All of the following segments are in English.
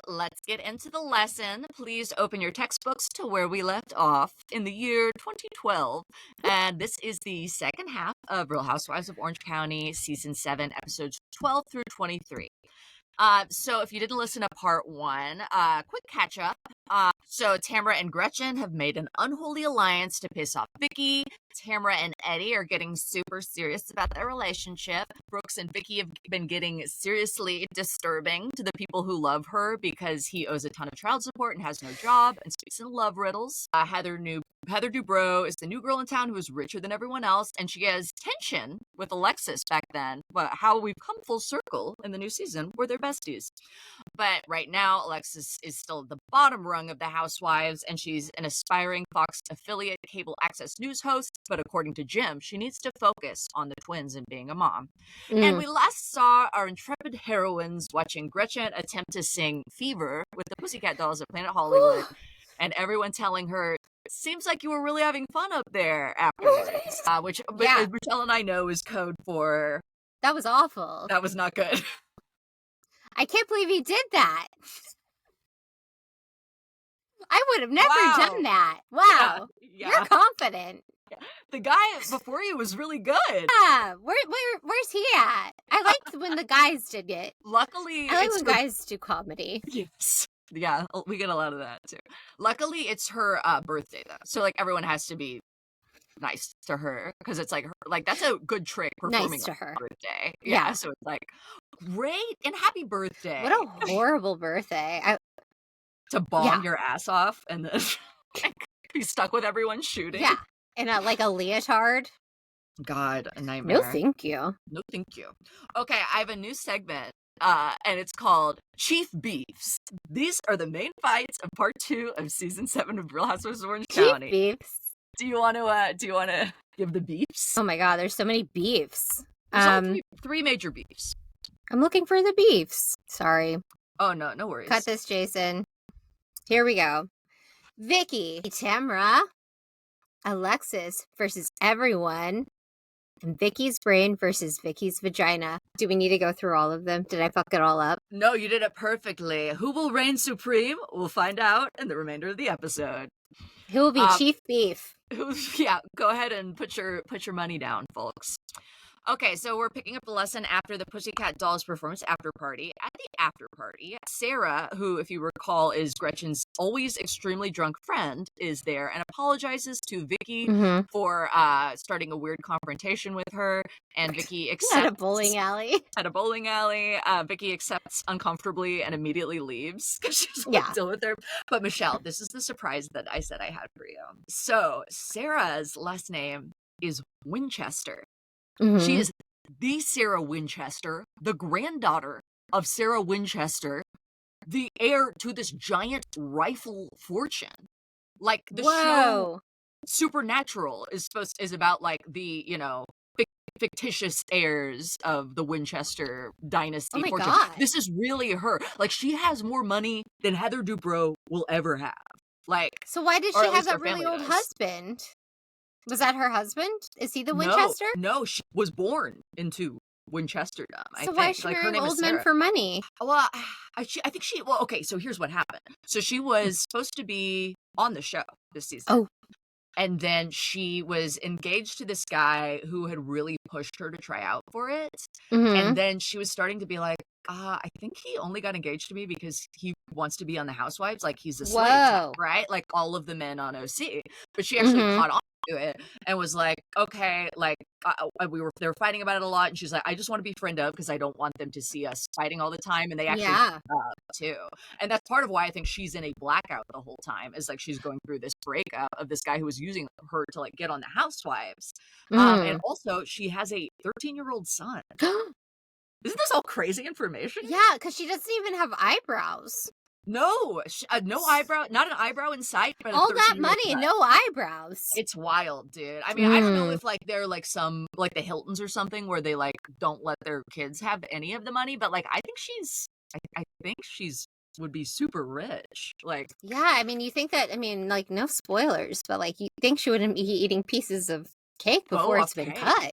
Let's get into the lesson. Please open your textbooks to where we left off in the year 2012. And this is the second half of Real Housewives of Orange County, Season 7, Episodes 12 through 23. So if you didn't listen to part 1, quick catch up. So Tamra and Gretchen have made an unholy alliance to piss off Vicki. Tamra and Eddie are getting super serious about their relationship. Brooks and Vicki have been getting seriously disturbing to the people who love her because he owes a ton of child support and has no job and speaks in love riddles. Heather Dubrow is the new girl in town who is richer than everyone else, and she has tension with Alexis back then, but how we've come full circle in the new season where they're besties. But right now, Alexis is still at the bottom rung of the Housewives, and she's an aspiring Fox affiliate cable access news host. But according to Jim, she needs to focus on the twins and being a mom. And we last saw our intrepid heroines watching Gretchen attempt to sing Fever with the Pussycat Dolls at Planet Hollywood, and everyone telling her, seems like you were really having fun up there afterwards. Which Michele and I know is code for... That was awful. That was not good. I can't believe he did that. I would have never done that. Wow. Yeah. You're confident. The guy before you was really good. Yeah. Where's he at? I liked when the guys did it. Luckily, I like when guys do comedy. Yes. Yeah, we get a lot of that too. Luckily, it's her birthday though. So like everyone has to be nice to her because it's like that's a good trick performing nice to her birthday. Yeah, so it's like great and happy birthday. What a horrible birthday. To bomb your ass off and then be stuck with everyone shooting. Yeah. In a leotard. God, a nightmare. No, thank you. No, thank you. Okay, I have a new segment. And it's called Chief Beefs. These are the main fights of part 2 of season 7 of Real Housewives of Orange County. Chief beefs. Do you want to give the beefs? Oh my God, there's so many beefs. Three major beefs. I'm looking for the beefs. Sorry. Oh no worries. Cut this, Jason. Here we go. Vicki, Tamra, Alexis versus everyone. And Vicki's brain versus Vicki's vagina. Do we need to go through all of them? Did I fuck it all up? No, you did it perfectly. Who will reign supreme? We'll find out in the remainder of the episode. Who will be Chief Beef? Go ahead and put your money down, folks. Okay, so we're picking up the lesson after the Pussycat Dolls performance after party. At the after party, Sarah, who, if you recall, is Gretchen's always extremely drunk friend, is there and apologizes to Vicki for starting a weird confrontation with her. And Vicki accepts... At a bowling alley. Vicki accepts uncomfortably and immediately leaves because she's deal with her. But Michele, this is the surprise that I said I had for you. So Sarah's last name is Winchester. She is the Sarah Winchester, the granddaughter of Sarah Winchester, the heir to this giant rifle fortune. Like the show Supernatural is about like the, fictitious heirs of the Winchester dynasty fortune. God. This is really her. Like she has more money than Heather Dubrow will ever have. Like, so why did she have that really old husband? Was that her husband? Is he the Winchester? No, she was born into Winchesterdom. So why is she marrying old men for money? Well, I think she... Well, okay, so here's what happened. So she was supposed to be on the show this season. Oh. And then she was engaged to this guy who had really pushed her to try out for it. And then she was starting to be like, I think he only got engaged to me because he wants to be on the Housewives. Like he's a slave type, right? Like all of the men on OC. But she actually caught on to it and was like, okay, like they were fighting about it a lot, and she's like, I just want to be friend of because I don't want them to see us fighting all the time. And they actually too. And that's part of why I think she's in a blackout the whole time, is like she's going through this breakup of this guy who was using her to like get on the Housewives. And also she has a 13-year-old son. Isn't this all crazy information? Yeah, because she doesn't even have eyebrows. No, no eyebrow, not an eyebrow in sight. But all that money and no eyebrows. It's wild, dude. I mean, I don't know if like they're like some like the Hiltons or something where they like don't let their kids have any of the money, but like I think she's would be super rich. Like, yeah, I mean, you think that? I mean, like no spoilers, but like you think she wouldn't be eating pieces of cake before it's been cut.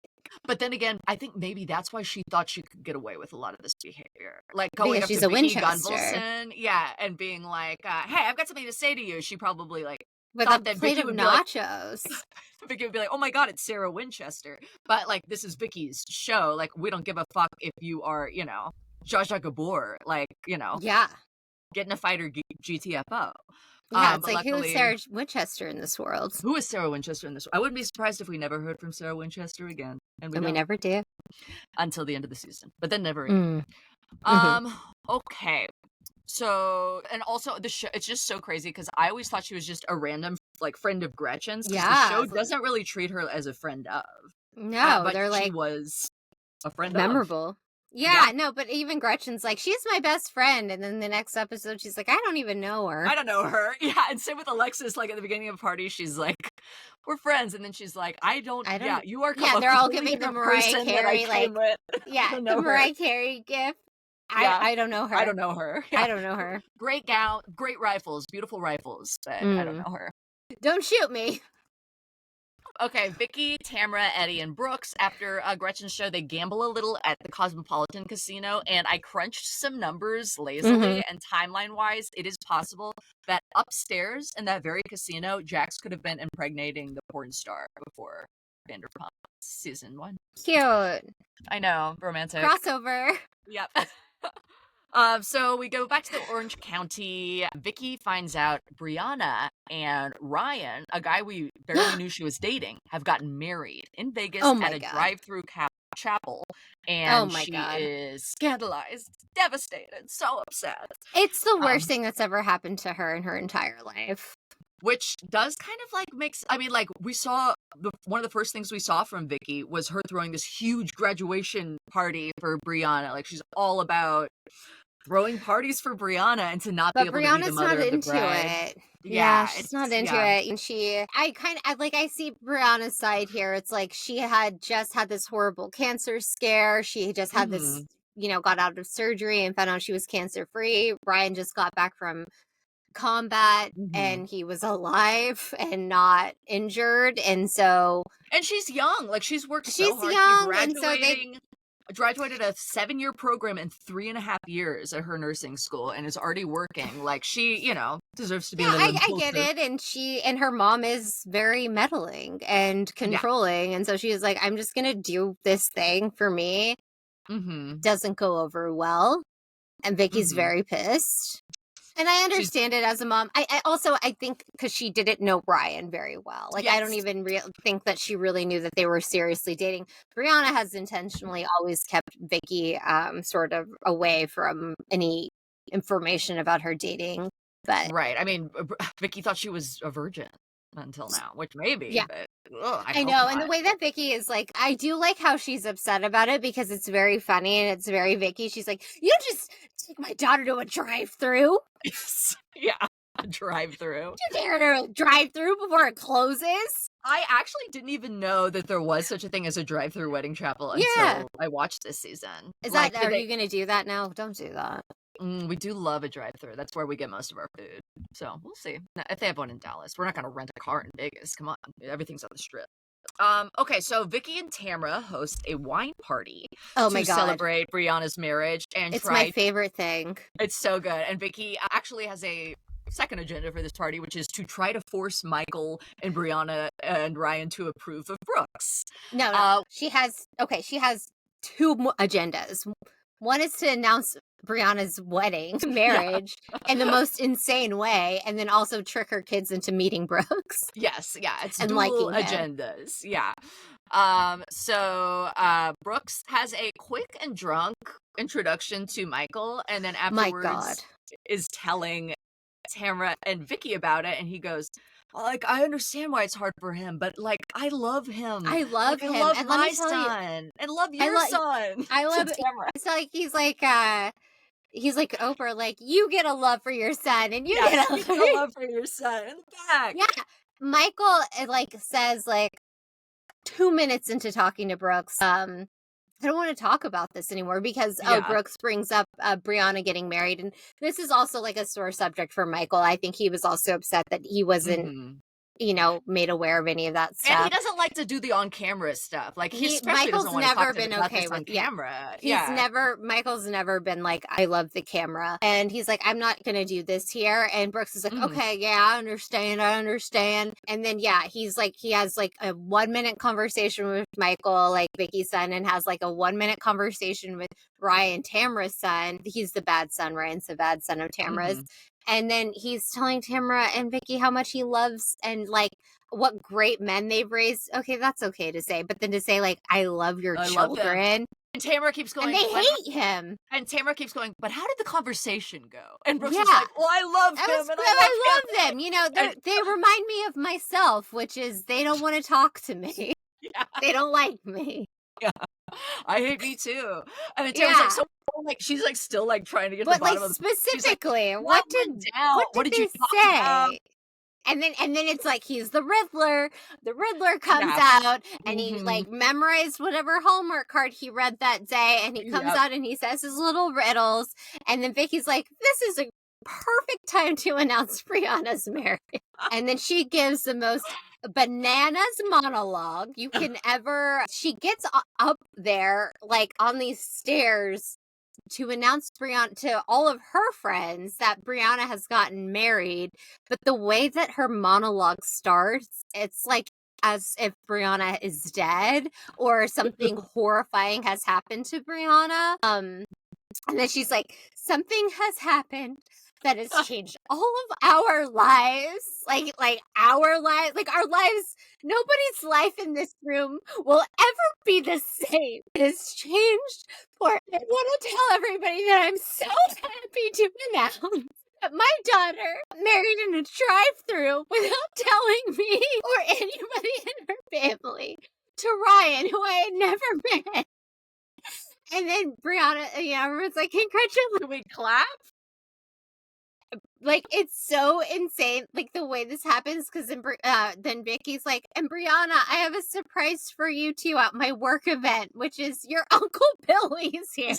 But then again, I think maybe that's why she thought she could get away with a lot of this behavior. Like going Because up she's to a Vicki Winchester. Gunvalson, yeah, and being like, "Hey, I've got something to say to you." She probably like With a thought that plate Vicki of would be like, nachos. Vicki would be like, "Oh my god, it's Sarah Winchester." But like, this is Vicki's show. Like, we don't give a fuck if you are, Zsa Zsa Gabor. Like, Yeah. get in a fight or GTFO. Yeah, it's But like, who is luckily, Sarah Winchester in this world? who is Sarah Winchester in this? I wouldn't be surprised if we never heard from Sarah Winchester again, and we And we don't never do. until the end of the season. But then never again. Okay. So, and also the show, it's just so crazy because I always thought she was just a random like friend of Gretchen's because the show doesn't really treat her as a friend of. No, but they're she like was a friend memorable. of. Yeah, no, but even Gretchen's like, she's my best friend. And then the next episode, she's like, I don't even know her. I don't know her. Yeah, and same with Alexis, like at the beginning of the party, she's like, we're friends. And then she's like, I don't yeah, you are yeah, they're all giving the Mariah Carey, like, yeah, the Mariah Carey gift. I don't know her. I don't know her. Yeah. I don't know her. Great gown, great rifles, beautiful rifles, but I don't know her. Don't shoot me. Okay, Vicki, Tamra, Eddie, and Brooks, after Gretchen's show, they gamble a little at the Cosmopolitan Casino, and I crunched some numbers lazily, and timeline-wise, it is possible that upstairs in that very casino, Jax could have been impregnating the porn star before Vanderpump season 1. Cute. I know, romantic. Crossover. Yep. So we go back to the Orange County. Vicki finds out Brianna and Ryan, a guy we barely knew she was dating, have gotten married in Vegas at a drive-through chapel. And she is scandalized, devastated, so upset. It's the worst thing that's ever happened to her in her entire life. Which does kind of like makes, I mean, like we saw, one of the first things we saw from Vicki was her throwing this huge graduation party for Brianna. Like she's all about throwing parties for Brianna and to not be able to be the mother of the bride. Yeah, she's not into it. And I see Brianna's side here. It's like she had just had this horrible cancer scare. She just had this, got out of surgery and found out she was cancer free. Ryan just got back from combat and he was alive and not injured, and she's young, like she's worked so hard, and so they graduated a 7-year program in 3.5 years at her nursing school and is already working. Like she deserves to be a little I get it, and her mom is very meddling and controlling, and so she was like, I'm just gonna do this thing for me. Doesn't go over well, and Vicki's very pissed. And I understand it as a mom. I think because she didn't know Brian very well. Like, I don't even think that she really knew that they were seriously dating. Brianna has intentionally always kept Vicki sort of away from any information about her dating. But right. I mean, Vicki thought she was a virgin until now, which maybe, but I know. And the way that Vicki is like, I do like how she's upset about it because it's very funny and it's very Vicki. She's like, you just take my daughter to a drive-through. Yeah, a drive-through. You dare to drive-through before it closes? I actually didn't even know that there was such a thing as a drive-through wedding chapel until I watched this season. Are you going to do that now? Don't do that. We do love a drive-through. That's where we get most of our food. So we'll see if they have one in Dallas. We're not going to rent a car in Vegas. Come on, everything's on the strip. Okay, so Vicki and Tamra host a wine party to celebrate Brianna's marriage, and it's my favorite thing. It's so good. And Vicki actually has a second agenda for this party, which is to try to force Michael and Brianna and Ryan to approve of Brooks. No, she has 2 agendas. One is to announce Brianna's marriage in the most insane way, and then also trick her kids into meeting Brooks. Yes, it's and dual agendas. Yeah. So Brooks has a quick and drunk introduction to Michael, and then afterwards is telling Tamra and Vicki about it, and he goes, like, I understand why it's hard for him, but like, I love him. I love him. I love and my son. And love your son. I love Tamra. It's like he's like Oprah, like, you get a love for your son, and you get a love for your son in the back. Yeah. Michael says 2 minutes into talking to Brooks, I don't want to talk about this anymore because Brooks brings up Brianna getting married, and this is also like a sore subject for Michael. I think he was also upset that he wasn't made aware of any of that stuff. And he doesn't like to do the on-camera stuff. Like, he especially Michael's doesn't want to never talk been about okay this on with camera. Michael's never been like, I love the camera. And he's like, I'm not going to do this here. And Brooks is like, okay, yeah, I understand. And then, he's like, he has like a 1-minute conversation with Michael, like Vicky's son, and has like a 1-minute conversation with Ryan, Tamra's son. He's the bad son. Ryan's the bad son of Tamra's. And then he's telling Tamra and Vicky how much he loves and like what great men they've raised. Okay, that's okay to say. But then to say like, I love your children. And Tamra keeps going, and they hate him. And Tamra keeps going, but how did the conversation go? And Brooks is like, well, I love him. And I love them. They remind me of myself, which is they don't want to talk to me. Yeah. They don't like me. Yeah. I hate me too. And then Tamra's like, so like she's like still like trying to get to the bottom of the specifically, like, what did they say? About? And then it's like he's the Riddler. The Riddler comes out and he like memorized whatever Hallmark card he read that day, and he comes out and he says his little riddles. And then Vicky's like, "This is a perfect time to announce Brianna's marriage." And then she gives the most bananas monologue you can ever. She gets up there like on these stairs to announce Brianna to all of her friends that Brianna has gotten married. But the way that her monologue starts, it's like as if Brianna is dead or something horrifying has happened to Brianna. And then she's like, something has happened that has changed all of our lives. Like our lives, like our lives, nobody's life in this room will ever be the same. It has changed for, I want to tell everybody that I'm so happy to announce that my daughter married in a drive-thru without telling me or anybody in her family to Ryan, who I had never met. And then Brianna, everyone's like, congratulations. We clap? Like, it's so insane, like, the way this happens, because then Vicky's like, and Brianna, I have a surprise for you, too, at my work event, which is your Uncle Billy's here.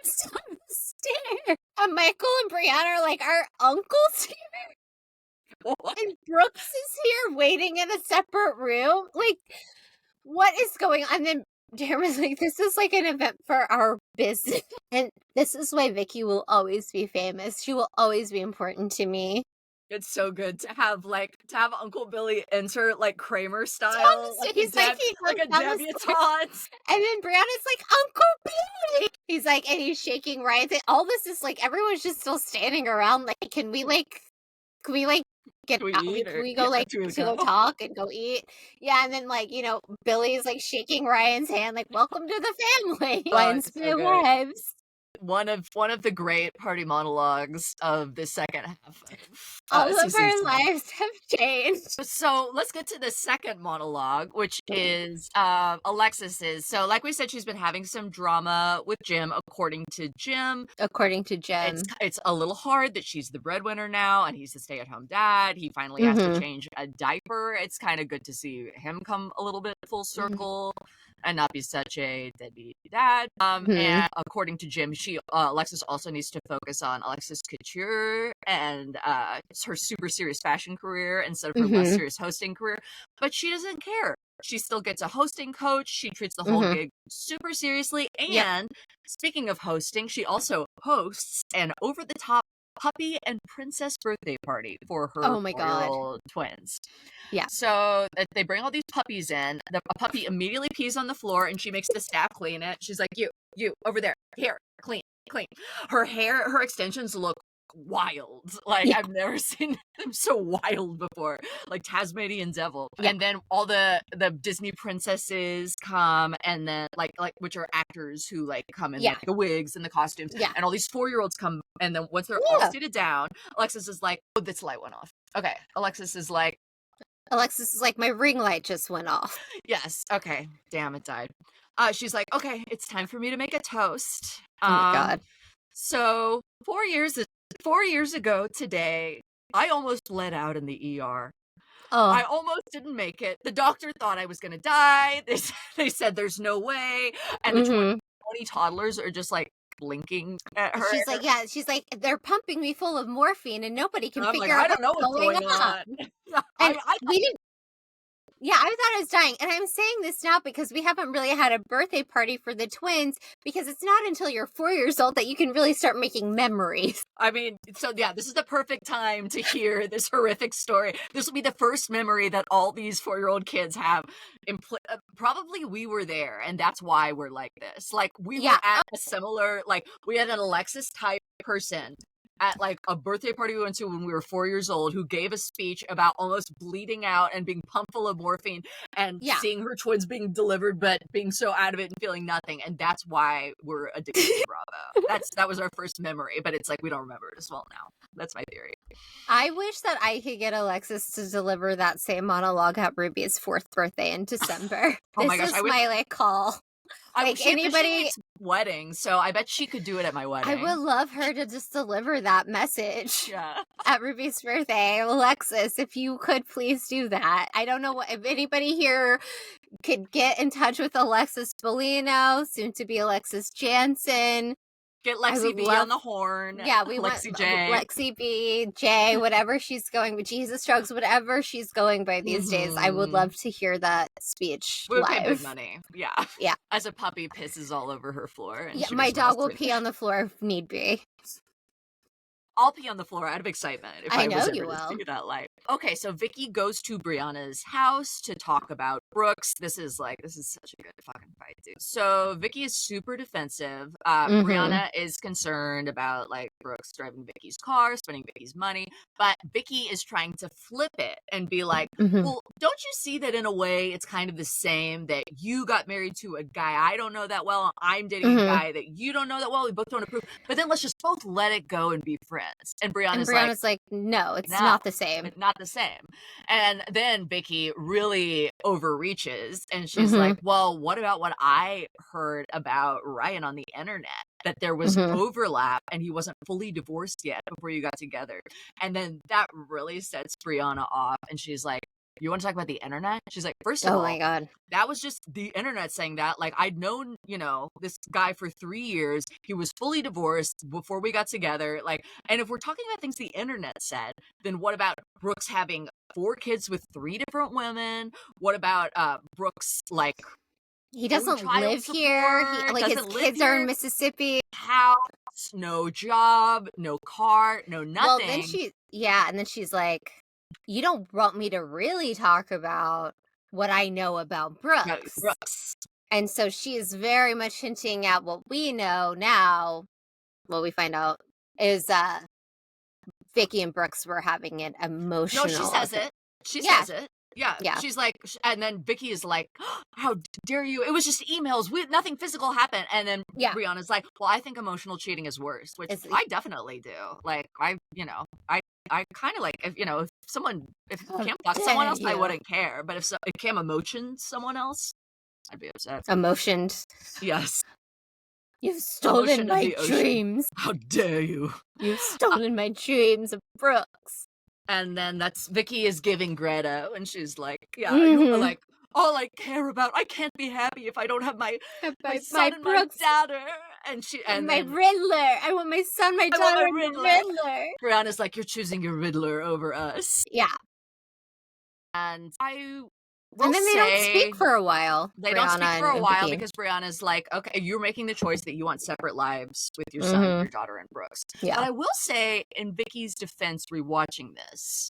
So stare. And Michael and Brianna are like, our uncle's here? What? And Brooks is here waiting in a separate room? Like, what is going on? And then Tamra's like, this is like an event for our business. And this is why Vicki will always be famous. She will always be important to me. It's so good to have Uncle Billy enter like Kramer style. Like he's like a debutante. And then Brianna's like, Uncle Billy. He's like, and he's shaking Ryan. All this is like, everyone's just still standing around. Like, can we get out? Can we go to go talk and go eat? Yeah, and then Billy's like shaking Ryan's hand, like, welcome to the family. Ryan's wives. One of the great party monologues of the second half. All of our lives have changed. So let's get to the second monologue, which is Alexis's. So like we said, she's been having some drama with Jim, according to Jim. It's a little hard that she's the breadwinner now and he's the stay-at-home dad. He finally has to change a diaper. It's kind of good to see him come a little bit full circle. And not be such a deadbeat dad. And according to Jim, Alexis also needs to focus on Alexis Couture and her super serious fashion career instead of her less serious hosting career. But she doesn't care. She still gets a hosting coach. She treats the whole gig super seriously. And speaking of hosting, she also hosts an over-the-top puppy and princess birthday party for her 4-year-old twins. Yeah. So they bring all these puppies in. The puppy immediately pees on the floor and she makes the staff clean it. She's like, you over there, here, clean. Her extensions look wild. I've never seen them so wild before. Like Tasmanian devil. Yeah. And then all the Disney princesses come, and then which are actors who come in the wigs and the costumes. Yeah. And all these 4-year-olds come, and then once they're all seated down, Alexis is like, oh, this light went off. Okay. Alexis is like, my ring light just went off. Yes. Okay. Damn, it died. She's like, okay, it's time for me to make a toast. Oh my God. So 4 years ago today, I almost bled out in the ER. Oh. I almost didn't make it. The doctor thought I was going to die. They said there's no way. And the 20 toddlers are just like blinking at her. She's like, they're pumping me full of morphine and nobody can figure out I don't know what's going on. And we didn't. Yeah, I thought I was dying. And I'm saying this now because we haven't really had a birthday party for the twins, because it's not until you're 4 years old that you can really start making memories. I mean, so yeah, this is the perfect time to hear this horrific story. This will be the first memory that all these 4-year-old kids have. Probably we were there, and that's why we're like this. Like, we were at a similar, like, we had an Alexis type person at like a birthday party we went to when we were 4 years old, who gave a speech about almost bleeding out and being pumped full of morphine, and seeing her twins being delivered but being so out of it and feeling nothing. And that's why we're addicted to Bravo. That was our first memory, but it's like we don't remember it as well now. That's my theory. I wish that I could get Alexis to deliver that same monologue at Ruby's 4th birthday in December. Oh my gosh, this is my like call. Like, anybody wedding, so I bet she could do it at my wedding. I would love her to just deliver that message at Ruby's birthday. Alexis, if you could please do that. I don't know if anybody here could get in touch with Alexis Bellino, soon to be Alexis Jansen. Get Lexi B on the horn. Yeah, we want Lexi B, J, whatever she's going with, Jesus Drugs, whatever she's going by these days. I would love to hear that speech live. Pay big money. Yeah. As a puppy pisses all over her floor. And my dog will pee on the floor if need be. I'll pee on the floor out of excitement if I was ever to see that life. Okay, so Vicki goes to Brianna's house to talk about Brooks. This is such a good fucking fight, dude. So Vicki is super defensive. Brianna is concerned about like Brooks driving Vicki's car, spending Vicki's money, but Vicki is trying to flip it and be like, well, don't you see that in a way it's kind of the same, that you got married to a guy I don't know that well, and I'm dating a guy that you don't know that well, we both don't approve, but then let's just both let it go and be friends. And Brianna's like, no, it's not the same. It's not the same. And then Vicki really overreaches, and she's like, well, what about what I heard about Ryan on the internet? That there was overlap and he wasn't fully divorced yet before you got together. And then that really sets Brianna off, and she's like, you want to talk about the internet? She's like, first of all, my God, that was just the internet saying that. Like, I'd known, this guy for 3 years. He was fully divorced before we got together. Like, and if we're talking about things the internet said, then what about Brooks having 4 kids with 3 different women? What about Brooks, like, he doesn't live here. His kids are in Mississippi. House, no job, no car, no nothing. Well, then she's like, you don't want me to really talk about what I know about Brooks. And so she is very much hinting at what we know now. What we find out is Vicki and Brooks were having an emotional... No, she says it. She says it. Yeah. She's like, and then Vicki is like, oh, how dare you? It was just emails. If nothing physical happened. And then Brianna's like, well, I think emotional cheating is worse, which I definitely do. Like, I kind of like, if Cam fucked someone else, I wouldn't care. But if Cam emotioned someone else, I'd be upset. Emotioned. Yes. You've stolen my dreams. How dare you? You've stolen my dreams of Brooks. And then Vicki is giving Greta, and she's like, like, all I care about, I can't be happy if I don't have my son and Brooks. my daughter. And my Riddler. I want my son, my daughter, and my Riddler. Brianna's like, you're choosing your Riddler over us. Yeah. And then they don't speak for a while. They don't speak for a while because Brianna's like, okay, you're making the choice that you want separate lives with your son, your daughter, and Brooks. Yeah. But I will say, in Vicki's defense, rewatching this,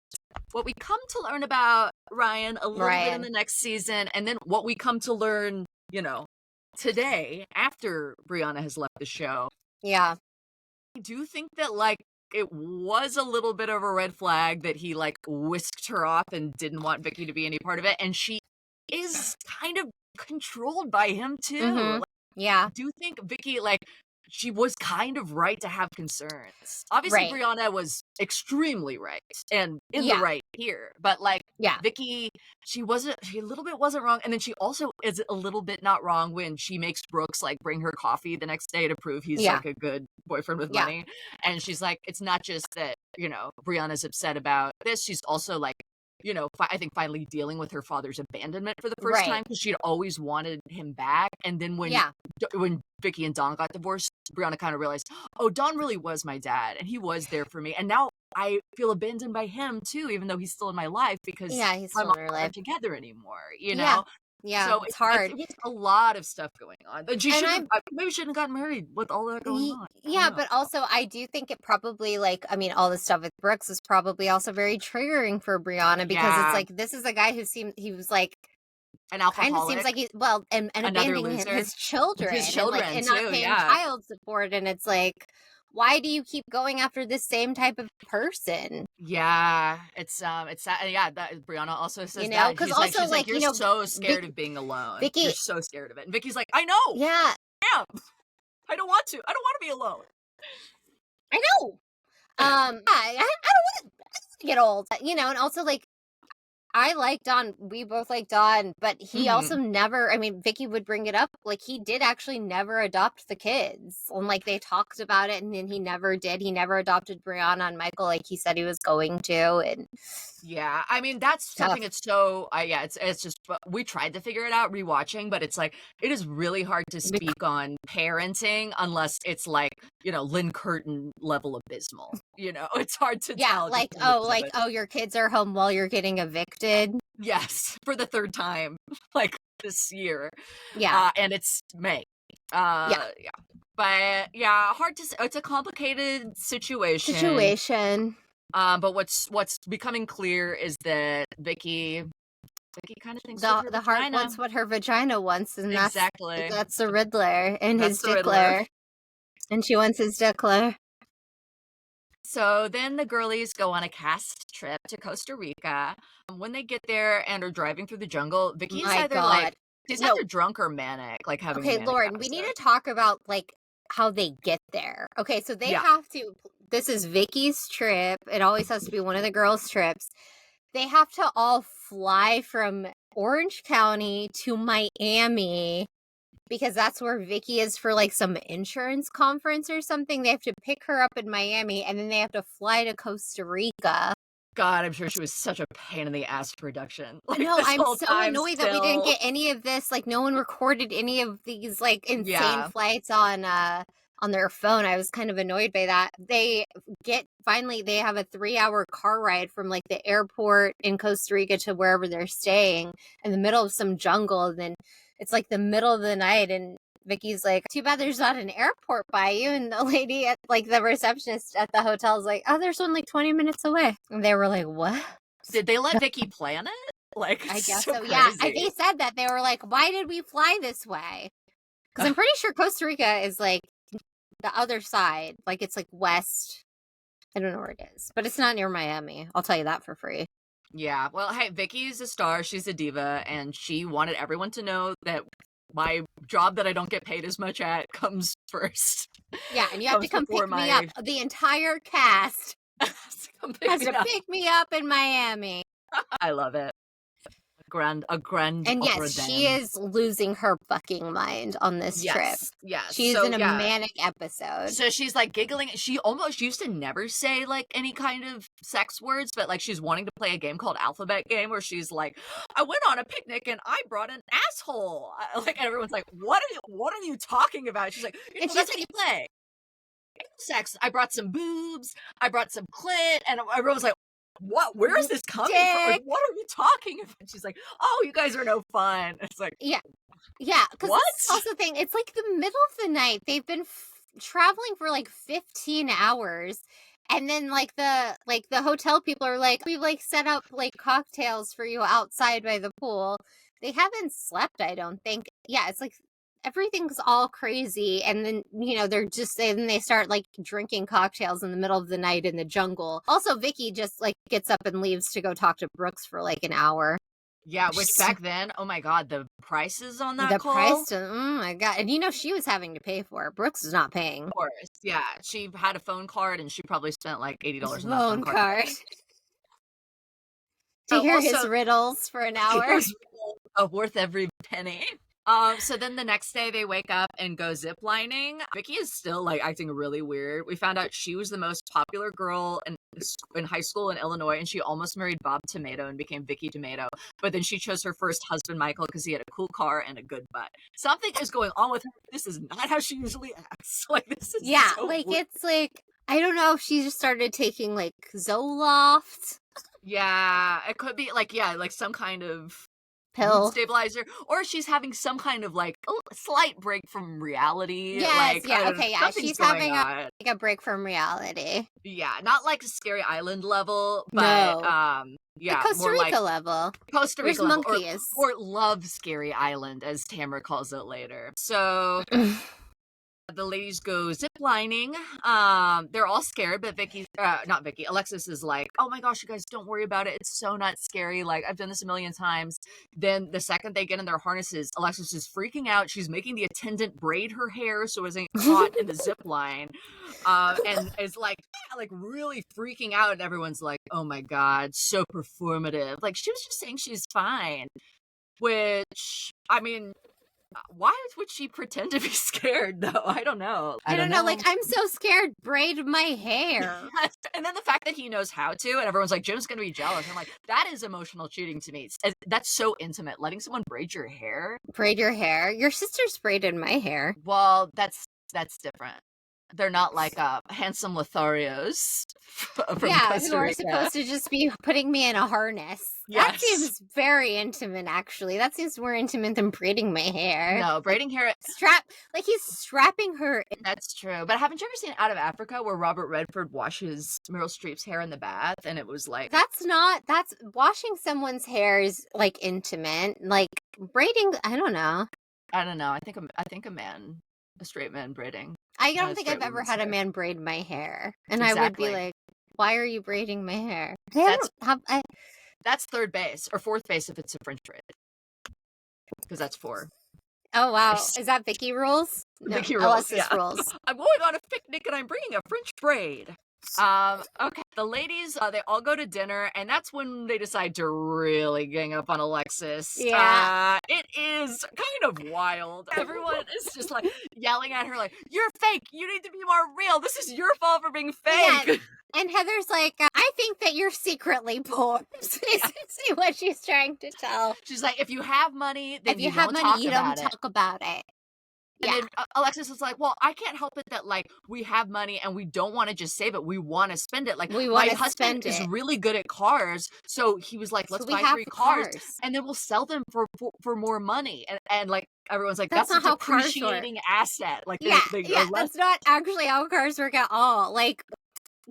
what we come to learn about Ryan a little bit in the next season, and then what we come to learn, today after Brianna has left the show. Yeah. I do think that, like, it was a little bit of a red flag that he like whisked her off and didn't want Vicki to be any part of it. And she is kind of controlled by him too. Like, I do think Vicki, like, she was kind of right to have concerns. Obviously, Brianna was extremely right and in the right here. But like, Vicki, she a little bit wasn't wrong. And then she also is a little bit not wrong when she makes Brooks like bring her coffee the next day to prove he's like a good boyfriend with money. And she's like, it's not just that, Brianna's upset about this. She's also like, I think finally dealing with her father's abandonment for the first Right. time, because she'd always wanted him back. And then when Vicki and Donn got divorced, Brianna kind of realized, oh, Donn really was my dad, and he was there for me. And now I feel abandoned by him too, even though he's still in my life, because Yeah, he's my still mom in her and I life. aren't together anymore, Yeah. Yeah, So it's hard. It's a lot of stuff going on. But maybe she shouldn't have gotten married with all that going on. Yeah, but also I do think it probably, like, I mean, all the stuff with Brooks is probably also very triggering for Brianna, because it's like, this is a guy who he was like, an kind of seems alcoholic, like and another abandoning loser. his children, and not too, paying yeah. child support, and it's like, why do you keep going after this same type of person? Yeah, it's sad. Yeah, that Brianna also says You know, that. because She's also, like, like, you're so scared of being alone. Vicky, You're so scared of it. And Vicky's like, I know. Yeah. I am. I don't want to. I don't want to be alone. I know. I don't want to get old, and also, like, I like Donn. We both like Donn, but he also never, I mean, Vicki would bring it up. Like, he did actually never adopt the kids. And, like, they talked about it, and then he never did. He never adopted Brianna and Michael like he said he was going to. And yeah, I mean, that's something that's so, it's just, but we tried to figure it out rewatching, but it's like, it is really hard to speak on parenting unless it's like, Lynn Curtin level abysmal. It's hard to tell. Like, your kids are home while you're getting evicted. Yes, for the third time, like, this year. Yeah. And it's May. Yeah. But yeah, hard to say. It's a complicated situation. But what's becoming clear is that Vicki kind of thinks the heart wants what her vagina wants, and that's the Riddler and his dickler. And she wants his dickler. So then the girlies go on a cast trip to Costa Rica. When they get there and are driving through the jungle, Vicki is either she's either drunk or manic, like having. Okay, Lauren, we need to talk about, like, how they get there. Okay, so they have to. This is Vicki's trip. It always has to be one of the girls' trips. They have to all fly from Orange County to Miami, because that's where Vicki is for, like, some insurance conference or something. They have to pick her up in Miami, and then they have to fly to Costa Rica. God, I'm sure she was such a pain in the ass production. Like, no, I'm so annoyed that we didn't get any of this. Like, no one recorded any of these, like, insane flights on their phone. I was kind of annoyed by that. They have a 3-hour car ride from, like, the airport in Costa Rica to wherever they're staying in the middle of some jungle. And then it's like the middle of the night, and Vicki's like, too bad there's not an airport by you. And the lady at, like, the receptionist at the hotel is like, oh, there's one like 20 minutes away. And they were like, what? Did they let Vicki plan it? Like, I guess so. Yeah, they said that. They were like, why did we fly this way? Because I'm pretty sure Costa Rica is, like, the other side. Like, it's, like, west. I don't know where it is, but it's not near Miami. I'll tell you that for free. Yeah, well, hey, Vicki's a star. She's a diva, and she wanted everyone to know that my job that I don't get paid as much at comes first. Yeah, and you have to come pick me up. The entire cast has to pick me up in Miami. I love it. A grand and yes, she is losing her fucking mind on this trip. Yes, she's in a manic episode. So she's like giggling. She almost used to never say like any kind of sex words, but like she's wanting to play a game called Alphabet Game, where she's like, I went on a picnic and I brought an asshole. Like, everyone's like, what are you talking about? She's like, that's what you play. Sex. I brought some boobs. I brought some clit, and everyone's like, what? Where is this coming from? Like, what are you talking about? She's like, oh, you guys are no fun. It's like, yeah, because that's also the thing. It's like the middle of the night. They've been traveling for like 15 hours, and then like the hotel people are like, we've like set up like cocktails for you outside by the pool. They haven't slept, I don't think. Yeah, it's like everything's all crazy, and then they start like drinking cocktails in the middle of the night in the jungle. Also, Vicki just like gets up and leaves to go talk to Brooks for like an hour. Yeah, which back then, oh my god, the prices on that call. Oh my god, and she was having to pay for it. Brooks is not paying. Of course, yeah, she had a phone card, and she probably spent like $80 on that phone card. To hear his riddles for an hour. Worth every penny. So then the next day they wake up and go zip lining. Vicki is still like acting really weird. We found out she was the most popular girl in high school in Illinois, and she almost married Bob Tomato and became Vicki Tomato. But then she chose her first husband, Michael, because he had a cool car and a good butt. Something is going on with her. This is not how she usually acts. Like, this is so like weird. it's like, I don't know if she just started taking like Zoloft. Yeah, it could be like, like some kind of Pill mood stabilizer, or she's having some kind of like slight break from reality. Yes, like, yeah, okay, yeah. something's She's going having on. a break from reality. Yeah, not like Scary Island level, but No. yeah, Costa more Rica like level. Costa Where's Rica level, monkeys? or Love Scary Island, as Tamra calls it later. So the ladies go zip lining. They're all scared, but not Vicki, Alexis is like, oh my gosh, you guys, don't worry about it. It's so not scary. Like, I've done this a million times. Then the second they get in their harnesses, Alexis is freaking out. She's making the attendant braid her hair so it isn't caught in the zip line. And is like really freaking out. And everyone's like, oh my God, so performative. Like, she was just saying she's fine. Which, I mean, why would she pretend to be scared, though? I don't know. I don't know. Like, I'm so scared. Braid my hair. And then the fact that he knows how to, and everyone's like, Jim's gonna be jealous. I'm like, that is emotional cheating to me. That's so intimate. Letting someone braid your hair. Braid your hair. Your sister's braided my hair. Well, that's different. They're not like handsome Lotharios from Costa Rica. Who are supposed to just be putting me in a harness. Yes. That seems very intimate, actually. That seems more intimate than braiding my hair. No, braiding hair. He's strapping her. That's true. But haven't you ever seen Out of Africa where Robert Redford washes Meryl Streep's hair in the bath? And it was like... That's washing someone's hair is like intimate. Like braiding, I don't know. I think a straight man braiding. I don't think I've ever had a man braid my hair. And exactly. I would be like, why are you braiding my hair? That's third base or fourth base if it's a French braid. Because that's 4. Oh, wow. Is that Vicki rules? No, Vicki rules, Alexis rules. I'm going on a picnic and I'm bringing a French braid. Okay, the ladies, they all go to dinner, and that's when they decide to really gang up on Alexis. Yeah. It is kind of wild. Everyone is just like yelling at her like, you're fake, you need to be more real, this is your fault for being fake. Yeah. And Heather's like, I think that you're secretly poor. Is what she's trying to tell. She's like, if you have money, then you don't talk about it. And then Alexis is like, well, I can't help it that, like, we have money and we don't want to just save it. We want to spend it. Like, my husband is really good at cars. So he was like, let's buy 3 cars. And then we'll sell them for more money. And like, everyone's like, that's a depreciating asset. Like, that's not actually how cars work at all. Like,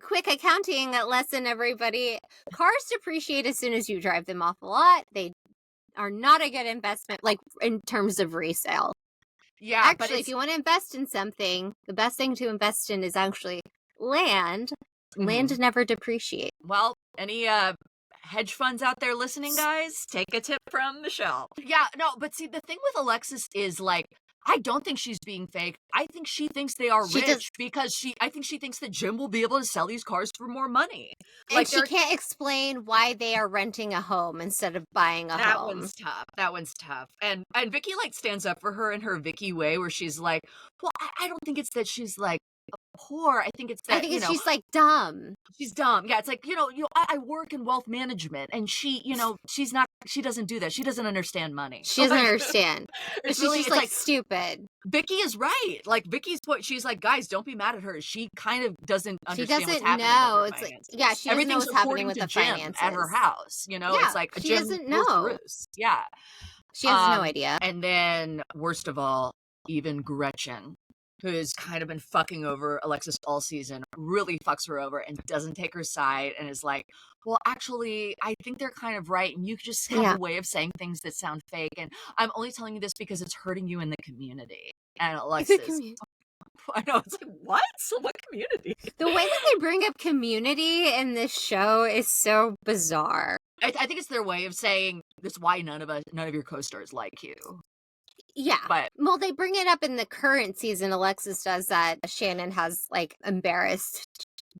quick accounting lesson, everybody. Cars depreciate as soon as you drive them off a lot. They are not a good investment, like, in terms of resale. Yeah, actually, if you want to invest in something, the best thing to invest in is actually land. Mm-hmm. Land never depreciates. Well, any hedge funds out there listening, guys, take a tip from Michele. Yeah, no, but see, the thing with Alexis is, like, I don't think she's being fake. I think she thinks they are rich because I think she thinks that Jim will be able to sell these cars for more money. And she can't explain why they are renting a home instead of buying a home. That one's tough. And Vicki, like, stands up for her in her Vicki way where she's like, well, I don't think it's that she's, like, poor. I think it's that, she's like dumb. She's dumb. Yeah, it's like, I work in wealth management, and she, she doesn't do that. She doesn't understand money. She doesn't understand. She's really, just like stupid. Vicki is right. Like, Vicki's point, she's like, guys, don't be mad at her. She kind of doesn't understand what's happening with her finances. Like, she doesn't know what's happening with the finances at her house. It's like she doesn't know. Yeah. She has no idea. And then, worst of all, even Gretchen, who has kind of been fucking over Alexis all season, really fucks her over and doesn't take her side and is like, well, actually, I think they're kind of right, and you just have a way of saying things that sound fake, and I'm only telling you this because it's hurting you in the community. And Alexis, I know, it's like, what? So what community? The way that they bring up community in this show is so bizarre. I think it's their way of saying, that's why none of your co-stars like you. Yeah, but they bring it up in the current season. Alexis does that. Shannon has, like, embarrassed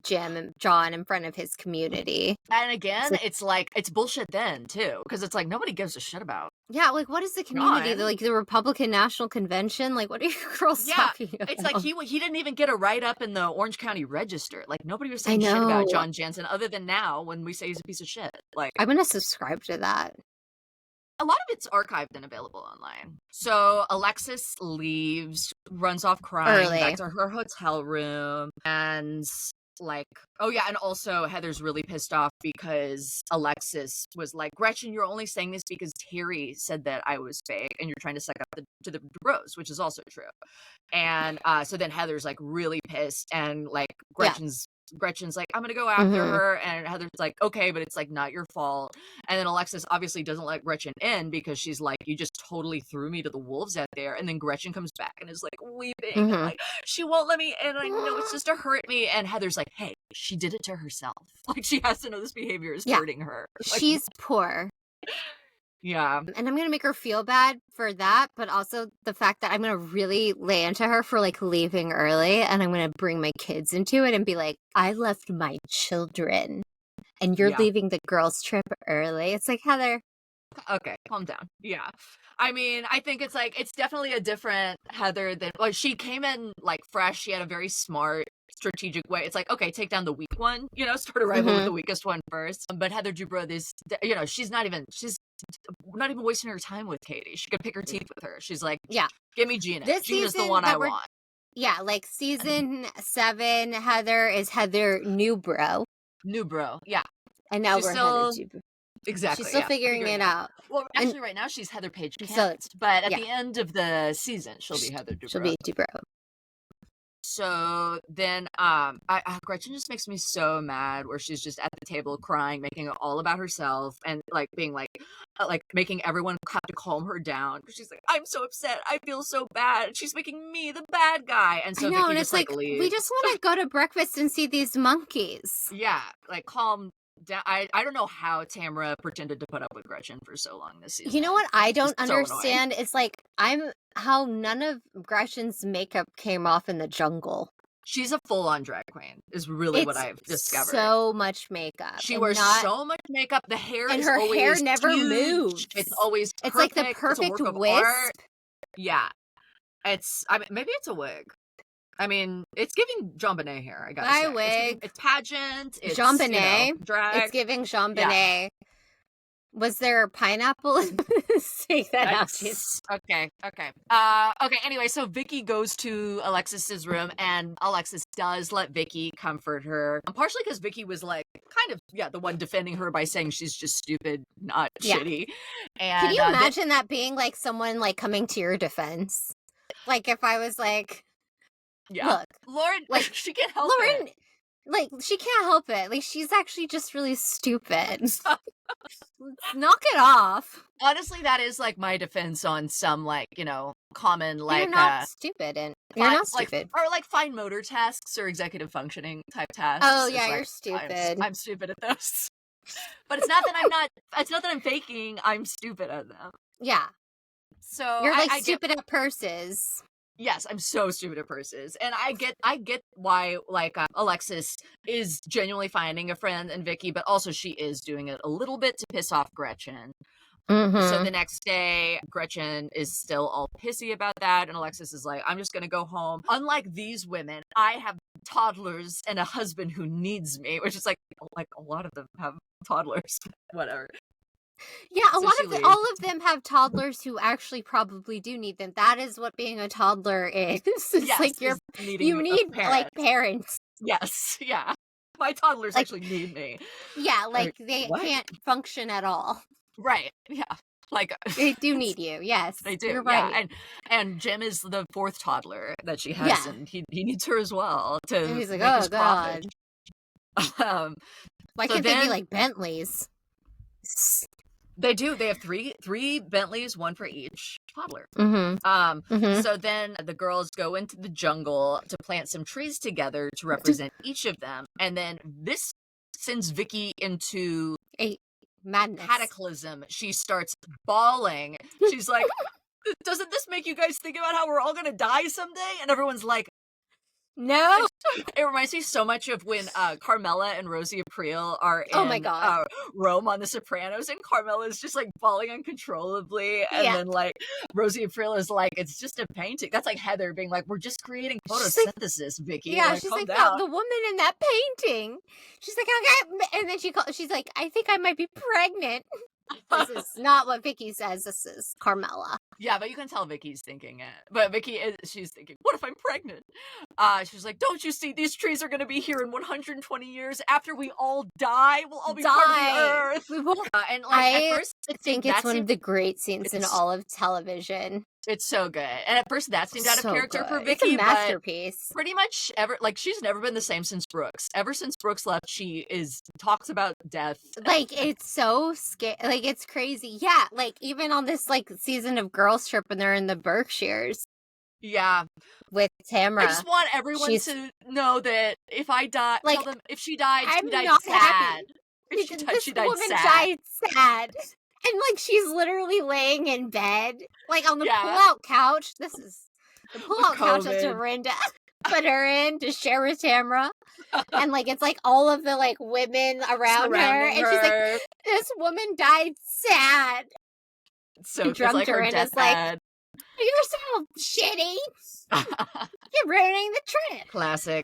Jim and John in front of his community. And again, So- it's like, it's bullshit then, too, because it's like, nobody gives a shit about Yeah, like, what is the community? John. Like, the Republican National Convention? Like, what are you girls talking about? It's like he didn't even get a write-up in the Orange County Register. Like, nobody was I saying shit about know. John Jansen other than now when we say he's a piece of shit. Like, I'm gonna subscribe to that. a lot of it's archived and available online. So Alexis leaves, runs off crying Early. back to her hotel room, and like, oh yeah, and also Heather's really pissed off because Alexis was like, Gretchen, you're only saying this because Terry said that I was fake, and you're trying to suck up to the Dubrows, which is also true. And so then Heather's like really pissed, and like Gretchen's like, I'm gonna go after her, and Heather's like, okay, but it's like not your fault. And then Alexis obviously doesn't let Gretchen in because she's like, you just totally threw me to the wolves out there. And then Gretchen comes back and is like weeping, and like, she won't let me in. I know it's just to hurt me. And Heather's like, hey, she did it to herself. Like, she has to know this behavior is hurting her. Like, she's poor. Yeah. And I'm going to make her feel bad for that, but also the fact that I'm going to really lay into her for like leaving early, and I'm going to bring my kids into it and be like, I left my children and you're leaving the girls' trip early. It's like, Heather. Okay, calm down. Yeah. I mean, I think it's like, it's definitely a different Heather than, well, she came in like fresh. She had a very smart, strategic way. It's like, okay, take down the weak one, start a rival with the weakest one first. But Heather Dubrow, she's not even wasting her time with Katie. She could pick her teeth with her. She's like, give me Gina. Gina's the one I want. Yeah, like season 7, Heather is Heather Dubrow. Yeah. And now we're Heather Dubrow. Exactly. She's still figuring it out. Well, actually, right now she's Heather Page Kent, but at the end of the season, she'll be Heather Dubrow. She'll be Dubrow. So then, Gretchen just makes me so mad, where she's just at the table crying, making it all about herself, and like being like making everyone have to calm her down. She's like, I'm so upset. I feel so bad. She's making me the bad guy. And so I know, Vicki and just, it's like, leaves. we just want to go to breakfast and see these monkeys. Yeah, like calm down. I don't know how Tamra pretended to put up with Gretchen for so long this season. You know what I don't so understand? It's like, how none of Gretchen's makeup came off in the jungle. She's a full-on drag queen, is really what I've discovered. So much makeup. She wears so much makeup. The hair and is her always hair never huge. moves. It's always perfect. It's like the perfect wisp. Yeah. Maybe it's a wig. I mean, it's giving JonBenet hair, I gotta say. Wig. It's pageant. It's JonBenet. Drag. It's giving JonBenet. Yeah. Was there pineapple? Take that out. Okay. Anyway, so Vicki goes to Alexis's room, and Alexis does let Vicki comfort her. Partially because Vicki was like, kind of, the one defending her by saying she's just stupid, not shitty. And can you imagine that being like someone like coming to your defense? Like if I was like, look, Lauren, like she can't help it. Like, she can't help it. Like, she's actually just really stupid. Knock it off. Honestly, that is, like, my defense on some, like, common, like... You're not stupid. You're not stupid. Or, like, fine motor tasks or executive functioning type tasks. Oh, yeah, you're stupid. I'm stupid at those. But it's not that I'm faking. I'm stupid at them. Yeah. So you're, like, stupid at purses. Yes, I'm so stupid at purses. And I get why, like, Alexis is genuinely finding a friend in Vicki, but also she is doing it a little bit to piss off Gretchen. So the next day, Gretchen is still all pissy about that, and Alexis is like, I'm just gonna go home. Unlike these women, I have toddlers and a husband who needs me, which is like a lot of them have toddlers. Whatever. Yeah, all of them have toddlers who actually probably do need them. That is what being a toddler is. It's like you need like parents. Yes, yeah. My toddlers actually need me. Yeah, like they can't function at all. Right. Yeah. Like they do need you. Yes, they do. You're right. Yeah. And Jim is the 4th toddler that she has, and he needs her as well to. And he's like, oh god. Why can't they be like Bentleys? They do. They have three Bentleys, one for each toddler. So then the girls go into the jungle to plant some trees together to represent each of them, and then this sends Vicki into a madness cataclysm. She starts bawling. She's like, "Doesn't this make you guys think about how we're all gonna die someday?" And everyone's like, No. It reminds me so much of when Carmela and Rosie April are Oh my in God. Rome on The Sopranos, and Carmela is just like falling uncontrollably, and Yeah. then like Rosie April is like, it's just a painting. That's like Heather being like, we're just creating She's like, photosynthesis, Vicki. yeah, Like, she's calm like, down. the woman in that painting. She's like, okay. And then she's like, I think I might be pregnant. This is not what Vicki says. This is Carmela. Yeah, but you can tell Vicki's thinking it. But she's thinking, what if I'm pregnant? She's like, don't you see these trees are going to be here in 120 years after we all die? We'll all be part of the earth. We will. And like at I first, think it's one of the great scenes in all of television. It's so good. And at first that seemed out of character for Vicki. It's a masterpiece. But pretty much she's never been the same since Brooks. Ever since Brooks left, she talks about death. Like, it's so scary. Like, it's crazy. Yeah, like even on this like season of Girls Trip when they're in the Berkshires. Yeah. With Tamra. I just want everyone to know that if I die, like, tell them if she died, I'm she died not sad. Happy. If she died, she died woman sad. died sad. And like she's literally laying in bed, like on the pull-out couch. This is the pull-out couch that Dorinda put her in to share with Tamra. And like it's like all of the like women around her, and she's like, this woman died sad. So drunk like Dorinda's like, you're so shitty. You're ruining the trip. Classic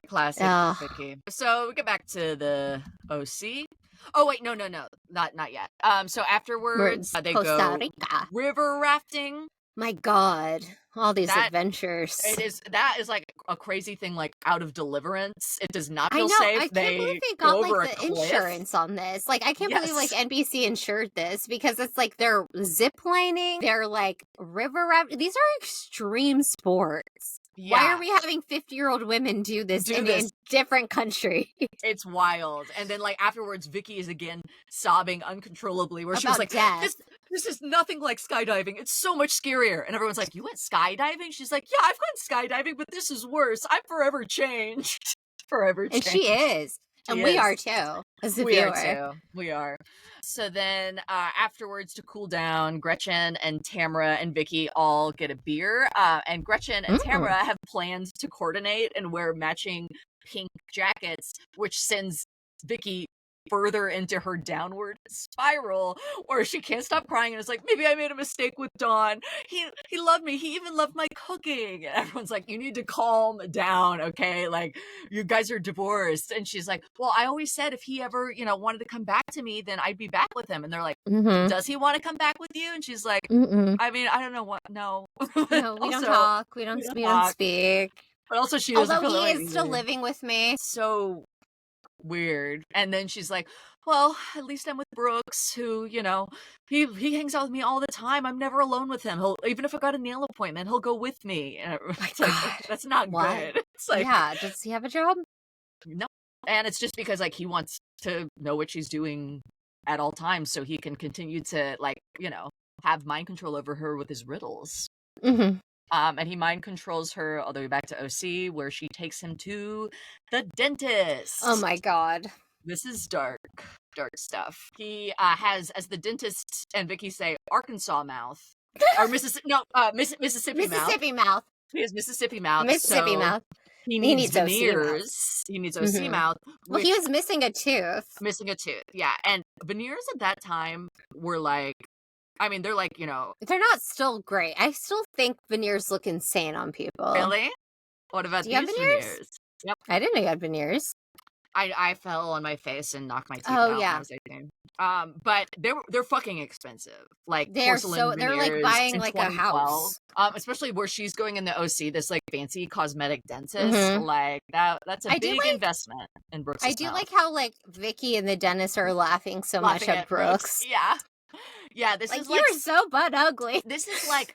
Vicki. So we get back to the OC. Oh wait, no, not yet. So afterwards they Costa go Rica. river rafting. My God, all these adventures. That is like a crazy thing, like out of Deliverance. It does not feel safe. I can't believe they got like the insurance on this. Like I can't believe like NBC insured this because it's like they're zip lining, they're like river rafting. These are extreme sports. Yeah. Why are we having 50-year-old women do this in a different country? It's wild. And then like afterwards, Vicki is again sobbing uncontrollably where she was like, this is nothing like skydiving. It's so much scarier. And everyone's like, you went skydiving? She's like, yeah, I've gone skydiving, but this is worse. I'm forever changed. Forever changed. And she is. And we are too, as a viewer. We are. So then afterwards, to cool down, Gretchen and Tamra and Vicki all get a beer. And Gretchen and Tamra have planned to coordinate and wear matching pink jackets, which sends Vicki further into her downward spiral where she can't stop crying and is like, maybe I made a mistake with Donn. He loved me. He even loved my cooking. And everyone's like, you need to calm down, okay? Like, you guys are divorced. And she's like, well, I always said if he ever, wanted to come back to me, then I'd be back with him. And they're like, does he want to come back with you? And she's like, I mean, I don't know what, no. No, we don't talk. We don't speak. But also she doesn't feel he is still living with me. So weird. And then she's like, well, at least I'm with Brooks, who, he hangs out with me all the time. I'm never alone with him. Even if I got a nail appointment, he'll go with me. And it's like, that's not good. It's like, yeah, does he have a job? No. And it's just because like he wants to know what she's doing at all times so he can continue to like, have mind control over her with his riddles. And he mind controls her all the way back to OC, where she takes him to the dentist. Oh my God. This is dark stuff. He has, as the dentist and Vicki say, Arkansas mouth. Or Mississippi mouth. Mississippi mouth. He has Mississippi mouth. Mississippi mouth. He needs veneers. He needs OC mouth. Well, he was missing a tooth. Yeah. And veneers at that time were like, I mean, they're like, they're not still great. I still think veneers look insane on people. Really? What about these veneers? Yep. I didn't know you had veneers. I fell on my face and knocked my teeth out. Oh, yeah. But they're fucking expensive. Like they're like buying like a house. Especially where she's going in the OC, this like fancy cosmetic dentist. Like that's a big investment in Brooks. I do like how like Vicki and the dentist are laughing much at Brooks. Yeah. Yeah, this is like you were so butt ugly. This is like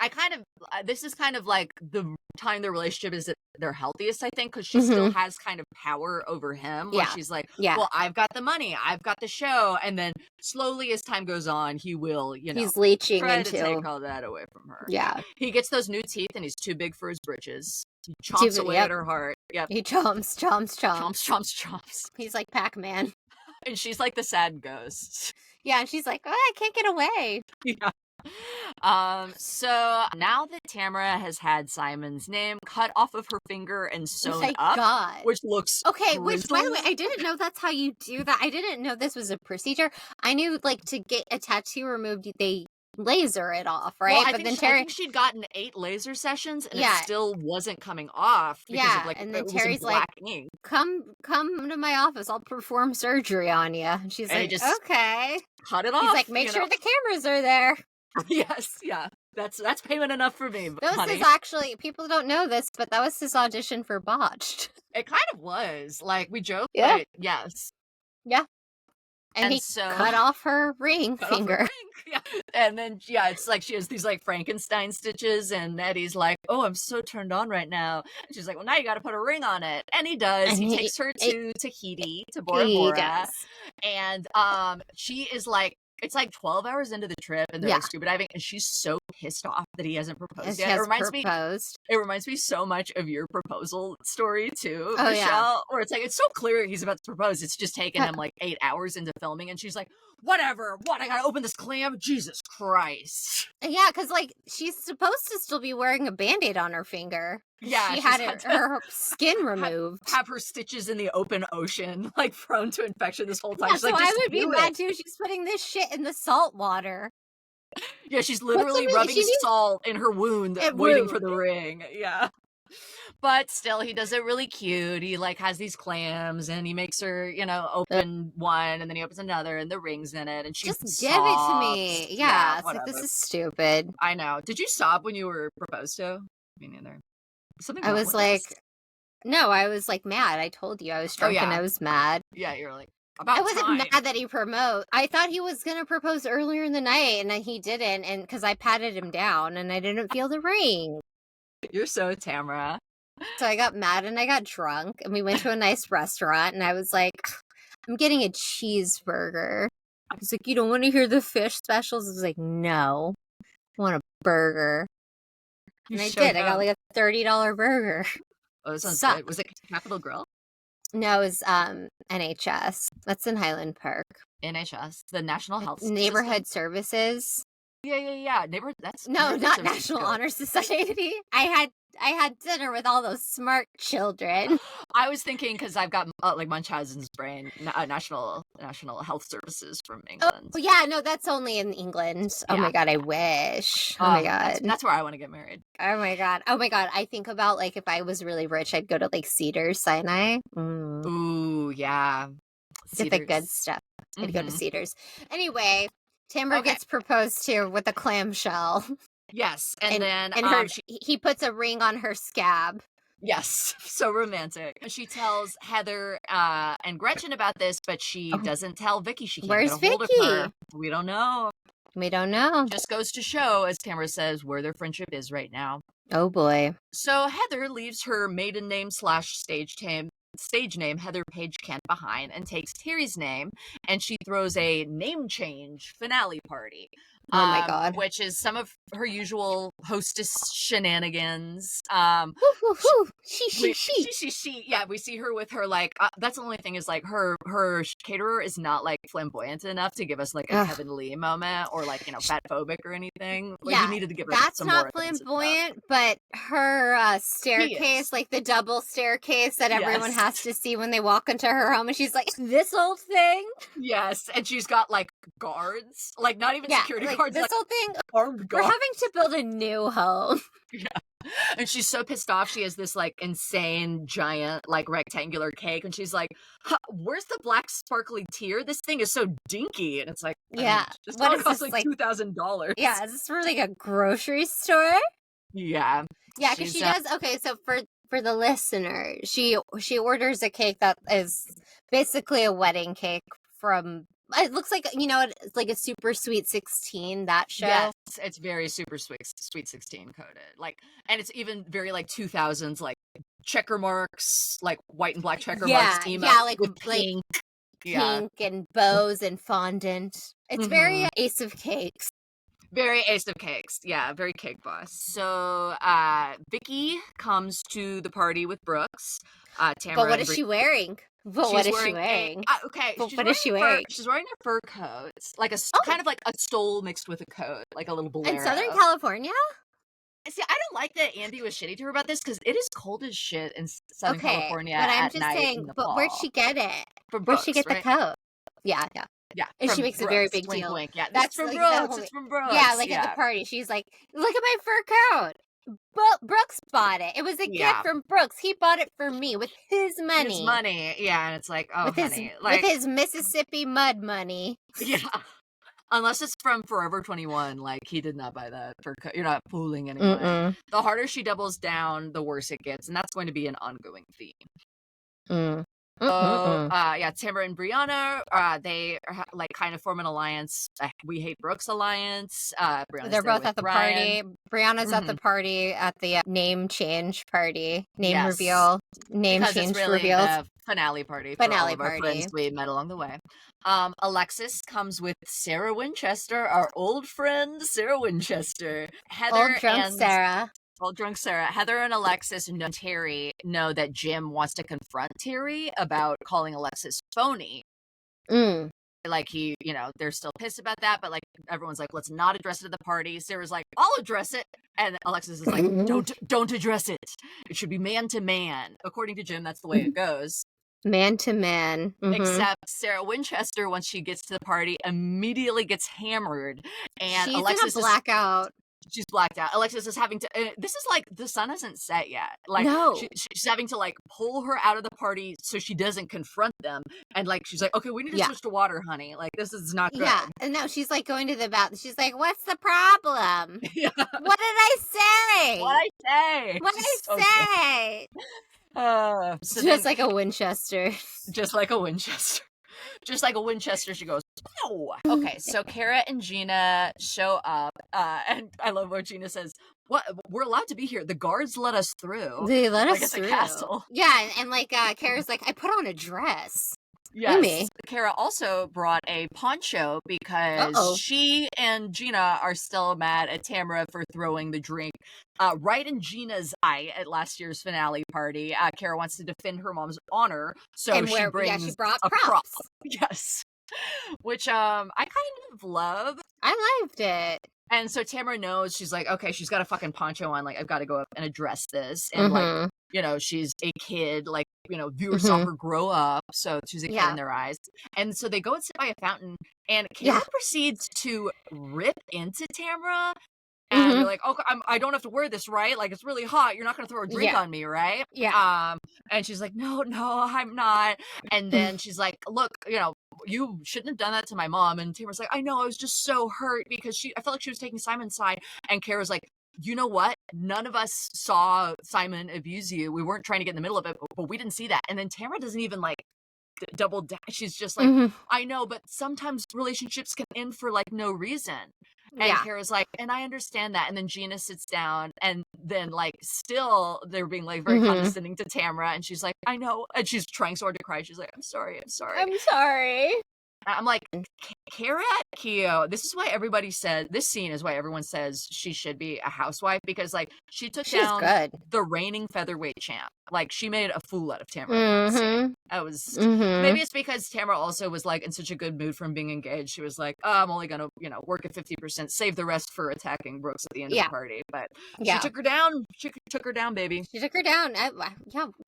this is kind of like the time their relationship is at their healthiest, I think, because she still has kind of power over him. Where she's like, well, I've got the money, I've got the show, and then slowly as time goes on, he will, he's leeching try into to take all that away from her. Yeah, he gets those new teeth, and he's too big for his britches. He chomps away at her heart. Yep, he chomps. He's like Pac-Man. And she's like the sad ghost. Yeah, and she's like, oh, I can't get away. Yeah. So now that Tamra has had Simon's name cut off of her finger and sewn my up, God. which looks Okay, which, by the way, grisly. I didn't know that's how you do that. I didn't know this was a procedure. I knew, like, to get a tattoo removed, they laser it off, right? Well, I but think then I think she'd gotten 8 laser sessions and it Yeah. still wasn't coming off because of Yeah, like and it then was in Terry's like, black ink. come to my office. I'll perform surgery on you. And she's And he like, just okay. cut it off. He's like, make sure the cameras are there. Yes, yeah. That's payment enough for me, That was honey. his, actually, people don't know this, but that was his audition for Botched. It kind of was. Like, we joke, Yeah. but yes. Yeah. And he so cut off her ring cut off her finger. ring. Yeah. And then, yeah, it's like she has these like Frankenstein stitches, and Eddie's like, oh, I'm so turned on right now. And she's like, well, now you got to put a ring on it. And he does. And he takes her to Tahiti, to Bora He Bora. does. And she is like, it's like 12 hours into the trip, and they're like scuba diving, and she's so pissed off that he hasn't proposed yet. It reminds me so much of your proposal story too, Michelle. Yeah. Where it's like it's so clear he's about to propose. It's just taken him like 8 hours into filming, and she's like, "Whatever, what? I gotta open this clam? Jesus Christ!" Yeah, because like she's supposed to still be wearing a Band-Aid on her finger. Yeah, she had her skin removed. Have her stitches in the open ocean, like prone to infection this whole time. Yeah, she's so like, I would be mad too. She's putting this shit in the salt water. Yeah, she's literally rubbing salt in her wound, waiting for the ring. Yeah. But still, he does it really cute. He like has these clams, and he makes her, open one, and then he opens another, and the ring's in it, and she just give it to me. Yeah, it's like, this is stupid. I know. Did you sob when you were proposed to? Me neither. Something. I was like, no, I was like mad. I told you I was drunk and I was mad. Yeah, you're like. I wasn't mad that he proposed. I thought he was going to propose earlier in the night, and he didn't, and because I patted him down, and I didn't feel the ring. You're so Tamra. So I got mad, and I got drunk, and we went to a nice restaurant, and I was like, I'm getting a cheeseburger. I was like, you don't want to hear the fish specials? I was like, no, I want a burger. And I did. I got like a $30 burger. Oh, that sounds good. Was it Capital Grill? No, it was NHS. That's in Highland Park. NHS, the National Health Neighborhood Services. Yeah. Neighborhood. That's not National Honor Society. I had dinner with all those smart children. I was thinking because I've got like Munchausen's brain. National Health Services from England. Oh yeah, no, that's only in England. Yeah. Oh my God, I wish. Oh my God, that's where I want to get married. Oh my God. I think about like if I was really rich, I'd go to like Cedars Sinai. Ooh, yeah. Get the good stuff. I'd go to Cedars. Anyway, Tamra gets proposed to with a clamshell. Yes, and then he puts a ring on her scab. Yes, so romantic. She tells Heather and Gretchen about this, but she doesn't tell Vicki. She can't get a hold of her. We don't know. Just goes to show, as Tamra says, where their friendship is right now. Oh boy. So Heather leaves her maiden name / stage name Heather Page Kent behind and takes Terry's name, and she throws a name change finale party. Oh my God. Which is some of her usual hostess shenanigans. She. Yeah, we see her with her like. That's the only thing is like her caterer is not like flamboyant enough to give us like a Kevin Lee moment or like fat phobic or anything. Like, yeah, you needed to give her that's more not flamboyant, but her staircase, like the double staircase that everyone has to see when they walk into her home, and she's like, this old thing. Yes, and she's got like guards, like not even security guards. This whole thing, we're having to build a new home. Yeah. And she's so pissed off. She has this like insane giant like rectangular cake, and she's like, where's the black sparkly tear? This thing is so dinky. And it's like, this costs like $2,000. Yeah, is this for like a grocery store? Yeah. Yeah, because she does. Okay, so for the listener, she orders a cake that is basically a wedding cake from. It looks like, it's like a Super Sweet 16, that show. Yes, it's very Super Sweet 16 coded. Like, and it's even very like 2000s, like checker marks, like white and black checker marks. Like with pink. Pink and bows and fondant. It's very Ace of Cakes. Very Ace of Cakes. Yeah, very cake boss. So Vicki comes to the party with Brooks. Tamra, but what is she wearing? But what is she wearing? But what is she wearing? She's wearing a fur coat, like kind of like a stole mixed with a coat, like a little bolero. In Southern California? See, I don't like that Andy was shitty to her about this because it is cold as shit in Southern California but I'm at just night saying, in the but fall. where'd she get it? From Where'd Brooks, she get right? the coat? Yeah. Yeah, And she makes Brooks. a very big Wink, deal. wink. Yeah, That's from like Brooks. It's from Brooks. Yeah, like at the party, she's like, "Look at my fur coat." Brooks bought it. It was a gift from Brooks. He bought it for me with his money. His money, yeah, and it's like, oh, honey, with his Mississippi mud money. Yeah. Unless it's from Forever 21, like he did not buy that for. You're not fooling anyone. Mm-mm. The harder she doubles down, the worse it gets, and that's going to be an ongoing theme. Yeah, Tamra and Brianna, they are, like kind of form an alliance. We Hate Brooks alliance. They're both at the Ryan. party. Brianna's at the party at the name change party, reveal, because change it's really reveals. The finale party for all of our friends we met along the way. Alexis comes with Sarah Winchester, our old friend Sarah Winchester. Heather Old drunk Sarah. Heather and Alexis and Terry know that Jim wants to confront Terry about calling Alexis phony. Like they're still pissed about that, but like everyone's like, let's not address it at the party. Sarah's like, I'll address it, and Alexis is like, don't address it. It should be man to man. According to Jim, that's the way it goes. Man to man. Except Sarah Winchester, once she gets to the party, immediately gets hammered, and Alexis in a blackout. She's blacked out. Alexis is having to. This is like the sun hasn't set yet. Like she's having to like pull her out of the party so she doesn't confront them. And like she's like, okay, we need to switch to water, honey. Like this is not good. Yeah, and no, she's like going to the bathroom. She's like, "What's the problem? Yeah. What did I say? What did I say? Just like a Winchester. Just like a Winchester. Just like a Winchester, she goes, "Pow!" Okay, so Kara and Gina show up, and I love what Gina says. What? We're allowed to be here. The guards let us through. They let us through. The castle. Yeah, and like Kara's like, I put on a dress. Yes. Amy. Kara also brought a poncho because she and Gina are still mad at Tamra for throwing the drink right in Gina's eye at last year's finale party. Kara wants to defend her mom's honor, so she brought a prop. Yes. Which I kind of love. I loved it. And so Tamra knows, she's like, okay, she's got a fucking poncho on, like, I've got to go up and address this. And like, she's a kid, like, viewers saw her grow up, so she's a kid in their eyes. And so they go and sit by a fountain, and Kara proceeds to rip into Tamra. And you're like, okay, I don't have to wear this, right? Like, it's really hot. You're not going to throw a drink on me, right? Yeah. And she's like, no, I'm not. And then she's like, look, you shouldn't have done that to my mom. And Tamara's like, I know, I was just so hurt because I felt like she was taking Simon's side. And Kara's like, you know what? None of us saw Simon abuse you. We weren't trying to get in the middle of it, but we didn't see that. And then Tamra doesn't even like double down. She's just like, I know, but sometimes relationships can end for like no reason. And Kara's like, and I understand that. And then Gina sits down, and then like still they're being like very condescending to Tamra, and she's like, I know, and she's trying so hard to cry. She's like, I'm sorry. I'm like, Kara Keogh, this is why this scene is why everyone says she should be a housewife, because like she's down the reigning featherweight champ. Like she made a fool out of Tamra. I was maybe it's because Tamra also was like in such a good mood from being engaged. She was like, oh, I'm only gonna work at 50%, save the rest for attacking Brooks at the end of the party. But she took her down. She took her down, baby. She took her down.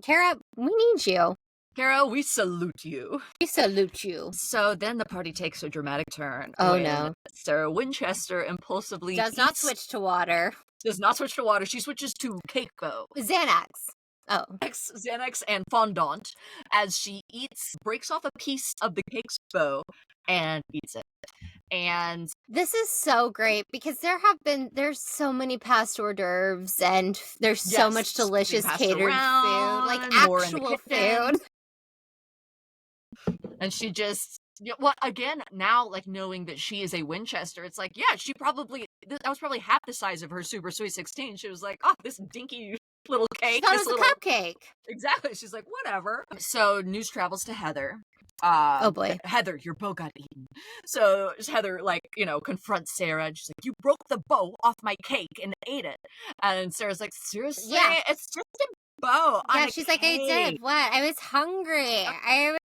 Kara, we need you. Kara, we salute you. We salute you. So then the party takes a dramatic turn. Oh, no. Sarah Winchester impulsively does not switch to water. She switches to cake bow. Xanax. Oh. Xanax and fondant as she breaks off a piece of the cake's bow and eats it. And this is so great because there's so many past hors d'oeuvres and there's so much delicious catered food, like actual food. And she just, again, now, like, knowing that she is a Winchester, it's like, that was probably half the size of her Super Sweet 16. She was like, oh, this dinky little cake. She thought it was a cupcake. Exactly. She's like, whatever. So news travels to Heather. Oh boy. Heather, your bow got eaten. So Heather, like, confronts Sarah, and she's like, you broke the bow off my cake and ate it. And Sarah's like, seriously? Yeah. It's just a bow. Yeah, on a she's like, I cake. did. What? I was hungry. I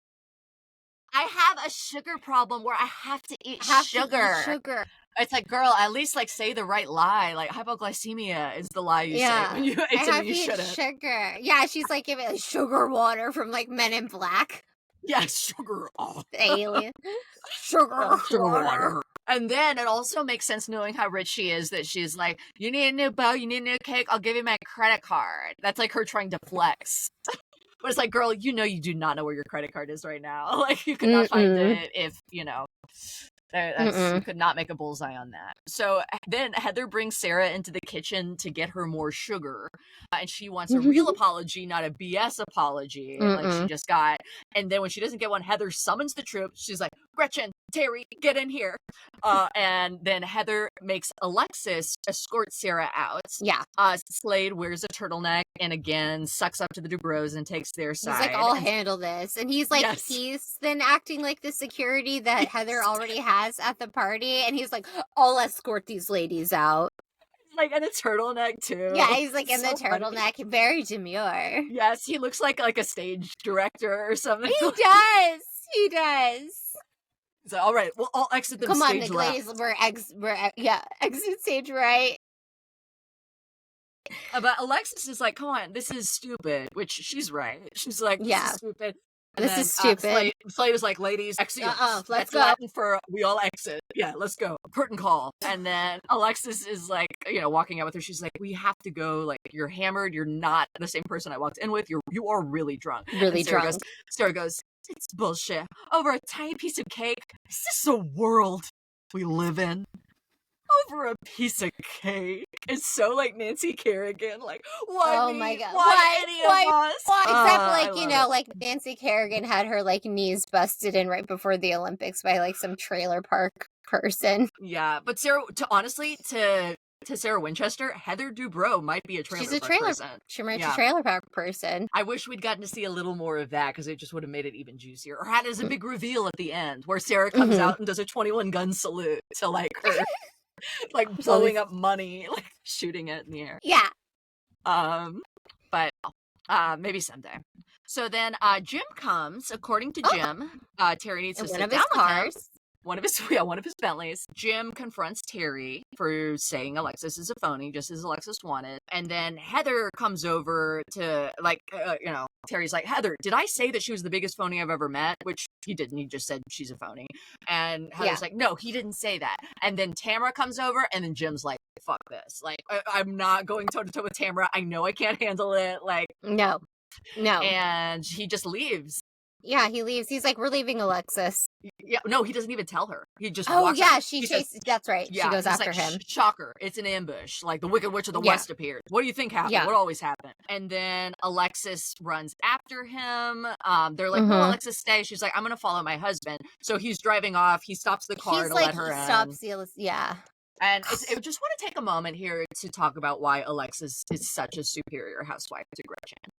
I have a sugar problem where I have to eat have sugar. to eat sugar. It's like, girl, at least like say the right lie. Like hypoglycemia is the lie you say when you I eat something have to you eat shouldn't. sugar. Yeah, she's like giving like sugar water from like Men in Black. Yeah, sugar. Oh. The alien. Sugar water. And then it also makes sense knowing how rich she is that she's like, you need a new bow, you need a new cake, I'll give you my credit card. That's like her trying to flex. But it's like, girl, you know you do not know where your credit card is right now. Like, you could not find it if, you could not make a bullseye on that. So then Heather brings Sarah into the kitchen to get her more sugar. And she wants a real apology, not a BS apology, like she just got. And then when she doesn't get one, Heather summons the troops. She's like, Gretchen, Terry, get in here. And then Heather makes Alexis escort Sarah out. Yeah. Slade wears a turtleneck and again sucks up to the Dubrows and takes their side. He's like, I'll handle this. And he's like, Yes. he's then acting like the security that Heather already has at the party. And he's like, I'll escort these ladies out. Like in a turtleneck too. Yeah, he's like in the funny. turtleneck, very demure. Yes, he looks like a stage director or something. He does. He does. So, all right, well, I'll exit them Come on, stage the left. ladies, exit stage right. But Alexis is like, come on, this is stupid, which she's right. She's like, this is stupid. This is stupid. Slade is like, ladies, exit. Let's That's go. Latin for we all exit. Yeah, let's go. Curtain call. And then Alexis is like, walking out with her. She's like, we have to go. Like, you're hammered. You're not the same person I walked in with. You are really drunk. Really drunk. Sarah goes, it's bullshit. Over a tiny piece of cake. Is this a world we live in? Over a piece of cake. It's so like Nancy Kerrigan. Like, why? Oh me? my god! Why any of us? Except like Nancy Kerrigan had her like knees busted in right before the Olympics by like some trailer park person. Yeah, but Sarah, to Sarah Winchester, Heather Dubrow might be a trailer She's a park trailer person. She might be a trailer park person. I wish we'd gotten to see a little more of that because it just would have made it even juicier. Or had it as a big reveal at the end where Sarah comes out and does a 21 gun salute to like her. Like blowing up money, like shooting it in the air. Yeah. But maybe someday. So then Jim comes, according to Jim, Terry needs to sit down with him. One of his Bentleys. Jim confronts Terry for saying Alexis is a phony, just as Alexis wanted. And then Heather comes over to, Terry's like, Heather, did I say that she was the biggest phony I've ever met? Which he didn't. He just said she's a phony. And Heather's like, no, he didn't say that. And then Tamra comes over, and then Jim's like, fuck this. Like, I'm not going toe-to-toe with Tamra. I know I can't handle it. Like, no. And he just leaves. Yeah, he leaves. He's like, we're leaving Alexis. Yeah, no, he doesn't even tell her. He just walks out. She chases. That's right. Yeah, she goes after him. Shocker. It's an ambush. Like the Wicked Witch of the West appeared. What do you think happened? What always happened? And then Alexis runs after him. They're like, no, Alexis, stay. She's like, I'm going to follow my husband. So he's driving off. He stops the car to let her in. And I just want to take a moment here to talk about why Alexis is such a superior housewife to Gretchen.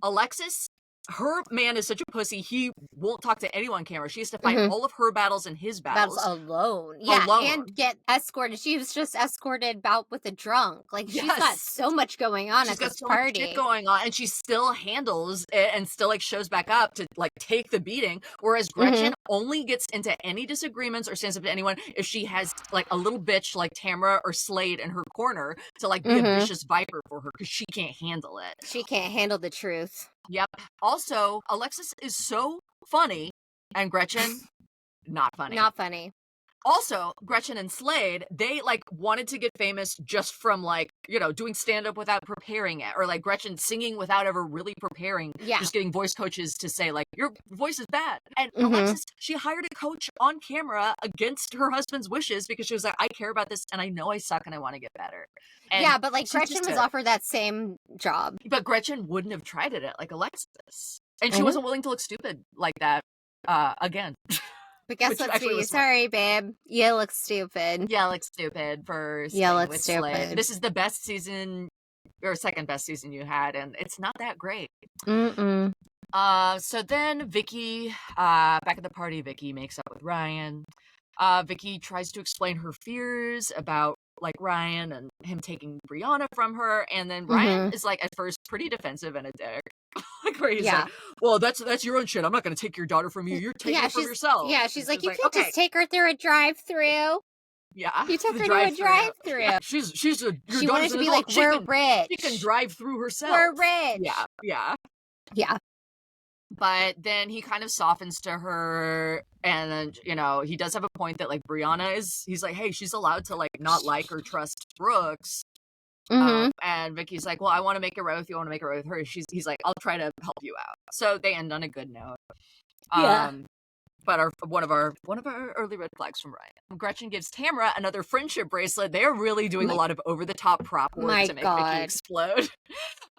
Alexis, her man is such a pussy, he won't talk to anyone on camera. She has to fight all of her battles and his battles. Alone. Yeah, and get escorted. She was just escorted out with a drunk. Like, she's got so much going on at this party. Much shit going on, and she still handles it and still, like, shows back up to, like, take the beating, whereas Gretchen only gets into any disagreements or stands up to anyone if she has, like, a little bitch like Tamra or Slade in her corner to, like, be a vicious viper for her, because she can't handle it. She can't handle the truth. Yep. Also, Alexis is so funny, and Gretchen, not funny. Not funny. Also, Gretchen and Slade, they, like, wanted to get famous just from, like, doing stand-up without preparing it. Or, like, Gretchen singing without ever really preparing. Yeah. Just getting voice coaches to say, like, your voice is bad. And Alexis, she hired a coach on camera against her husband's wishes because she was like, I care about this, and I know I suck, and I want to get better. And yeah, but, like, Gretchen was offered that same job. But Gretchen wouldn't have tried it like Alexis. And she wasn't willing to look stupid like that again. But guess what, G? Sorry, babe. You look stupid. Yeah, look stupid for look with stupid. Slade. This is the best season, or second best season you had, and it's not that great. So then Vicki, back at the party, Vicki makes up with Ryan. Vicki tries to explain her fears about like Ryan and him taking Brianna from her. And then Ryan is like at first pretty defensive and a dick. Like where he's like, well, that's your own shit. I'm not going to take your daughter from you. You're taking it from yourself. Yeah, she's like, you can't just take her through a drive-through. Yeah, you took her to a drive-through. Yeah, she's a. She wanted to be like, we're rich. She can drive through herself. We're rich. Yeah. But then he kind of softens to her, and then, you know, he does have a point that, like, Brianna he's like, hey, she's allowed to, like, not like or trust Brooks. And Vicky's like, well, I want to make it right with you. I want to make it right with her. He's like, I'll try to help you out. So they end on a good note. But one of our early red flags from Ryan. Gretchen gives Tamra another friendship bracelet. They are really doing a lot of over the top prop work to make Vicki explode.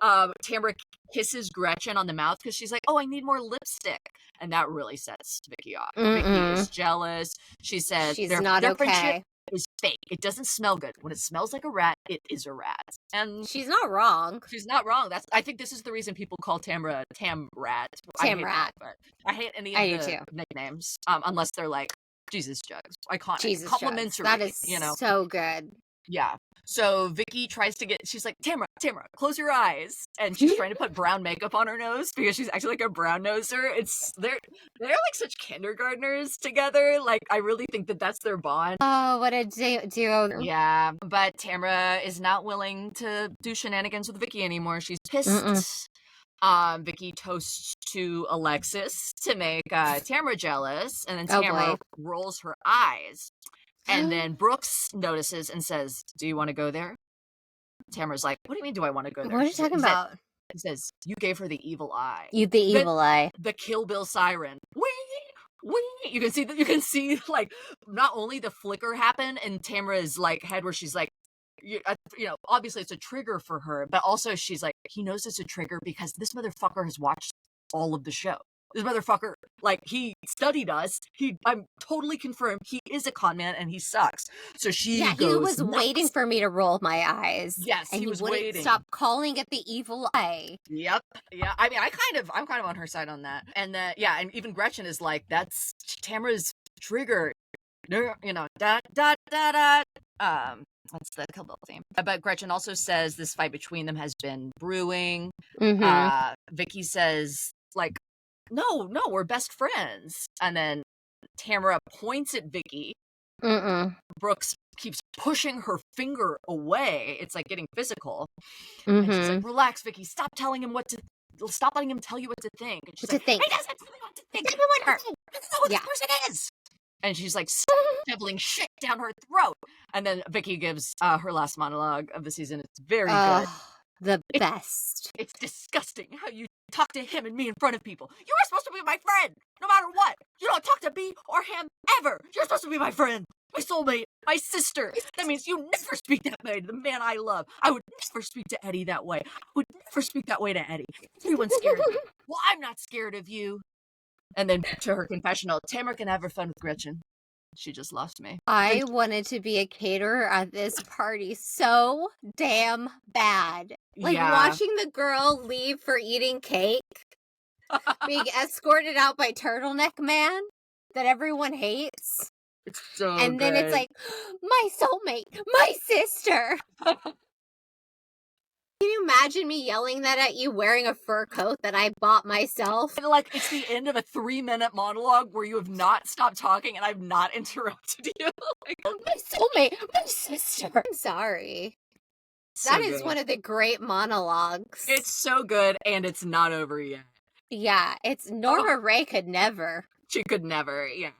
Tamra kisses Gretchen on the mouth because she's like, "Oh, I need more lipstick," and that really sets Vicki off. Vicki is jealous. She says she's not okay. Friendship is fake. It doesn't smell good. When it smells like a rat, it is a rat. And she's not wrong. She's not wrong. I think this is the reason people call Tamra Tam Rat. But I hate any of the nicknames. Unless they're like Jesus Jugs. Iconic. Jesus complimentary. Jugs. That is so good. Yeah. So Vicki tries to she's like, Tamra, close your eyes. And she's trying to put brown makeup on her nose because she's actually like a brown noser. They're like such kindergartners together. Like, I really think that's their bond. Oh, what a duo. Yeah. But Tamra is not willing to do shenanigans with Vicki anymore. She's pissed. Vicki toasts to Alexis to make Tamra jealous. And then Tamra rolls her eyes. And then Brooks notices and says, do you want to go there? Tamara's like, what do you mean, do I want to go there? What are you talking about? He says, you gave her the evil eye. Evil eye. The Kill Bill siren. Wee! You can see, like, not only the flicker happen in Tamara's, like, head where she's like, you know, obviously it's a trigger for her, but also she's like, he knows it's a trigger because this motherfucker has watched all of the show. This motherfucker, like, he studied us. I'm totally confirmed he is a con man and he sucks. So he was nuts. Waiting for me to roll my eyes. Yes, and he was wouldn't waiting. Stop calling it the evil eye. Yep. Yeah. I mean, I'm kind of on her side on that. And and even Gretchen is like, that's Tamara's trigger. You know, da. That's the Kill Bill theme. But Gretchen also says this fight between them has been brewing. Vicki says, like, no, we're best friends. And then Tamra points at Vicki. Brooks keeps pushing her finger away. It's like getting physical. And she's like, relax, Vicki. Stop letting him tell you what to think. And she's like, he doesn't tell me what to think. Tell me what to think. I don't know what this person is. And she's like shoveling shit down her throat. And then Vicki gives her last monologue of the season. It's very good. The best. It's disgusting how you talk to him and me in front of people. You were supposed to be my friend, no matter what. You don't talk to me or him ever. You're supposed to be my friend, my soulmate, my sister. That means you never speak that way to the man I love. I would never speak to Eddie that way. I would never speak that way to Eddie. Everyone's scared of me. Well, I'm not scared of you. And then to her confessional, Tamara can have her fun with Gretchen. She just lost me. I wanted to be a caterer at this party so damn bad. Like, watching the girl leave for eating cake, being escorted out by Turtleneck Man that everyone hates. It's so And then it's like, my soulmate, my sister. Can you imagine me yelling that at you wearing a fur coat that I bought myself? And like, it's the end of a 3-minute monologue where you have not stopped talking and I've not interrupted you. Like, my soulmate, my sister. I'm sorry. That is one of the great monologues. It's so good, and it's not over yet. Yeah, it's Norma Ray could never. She could never, yeah.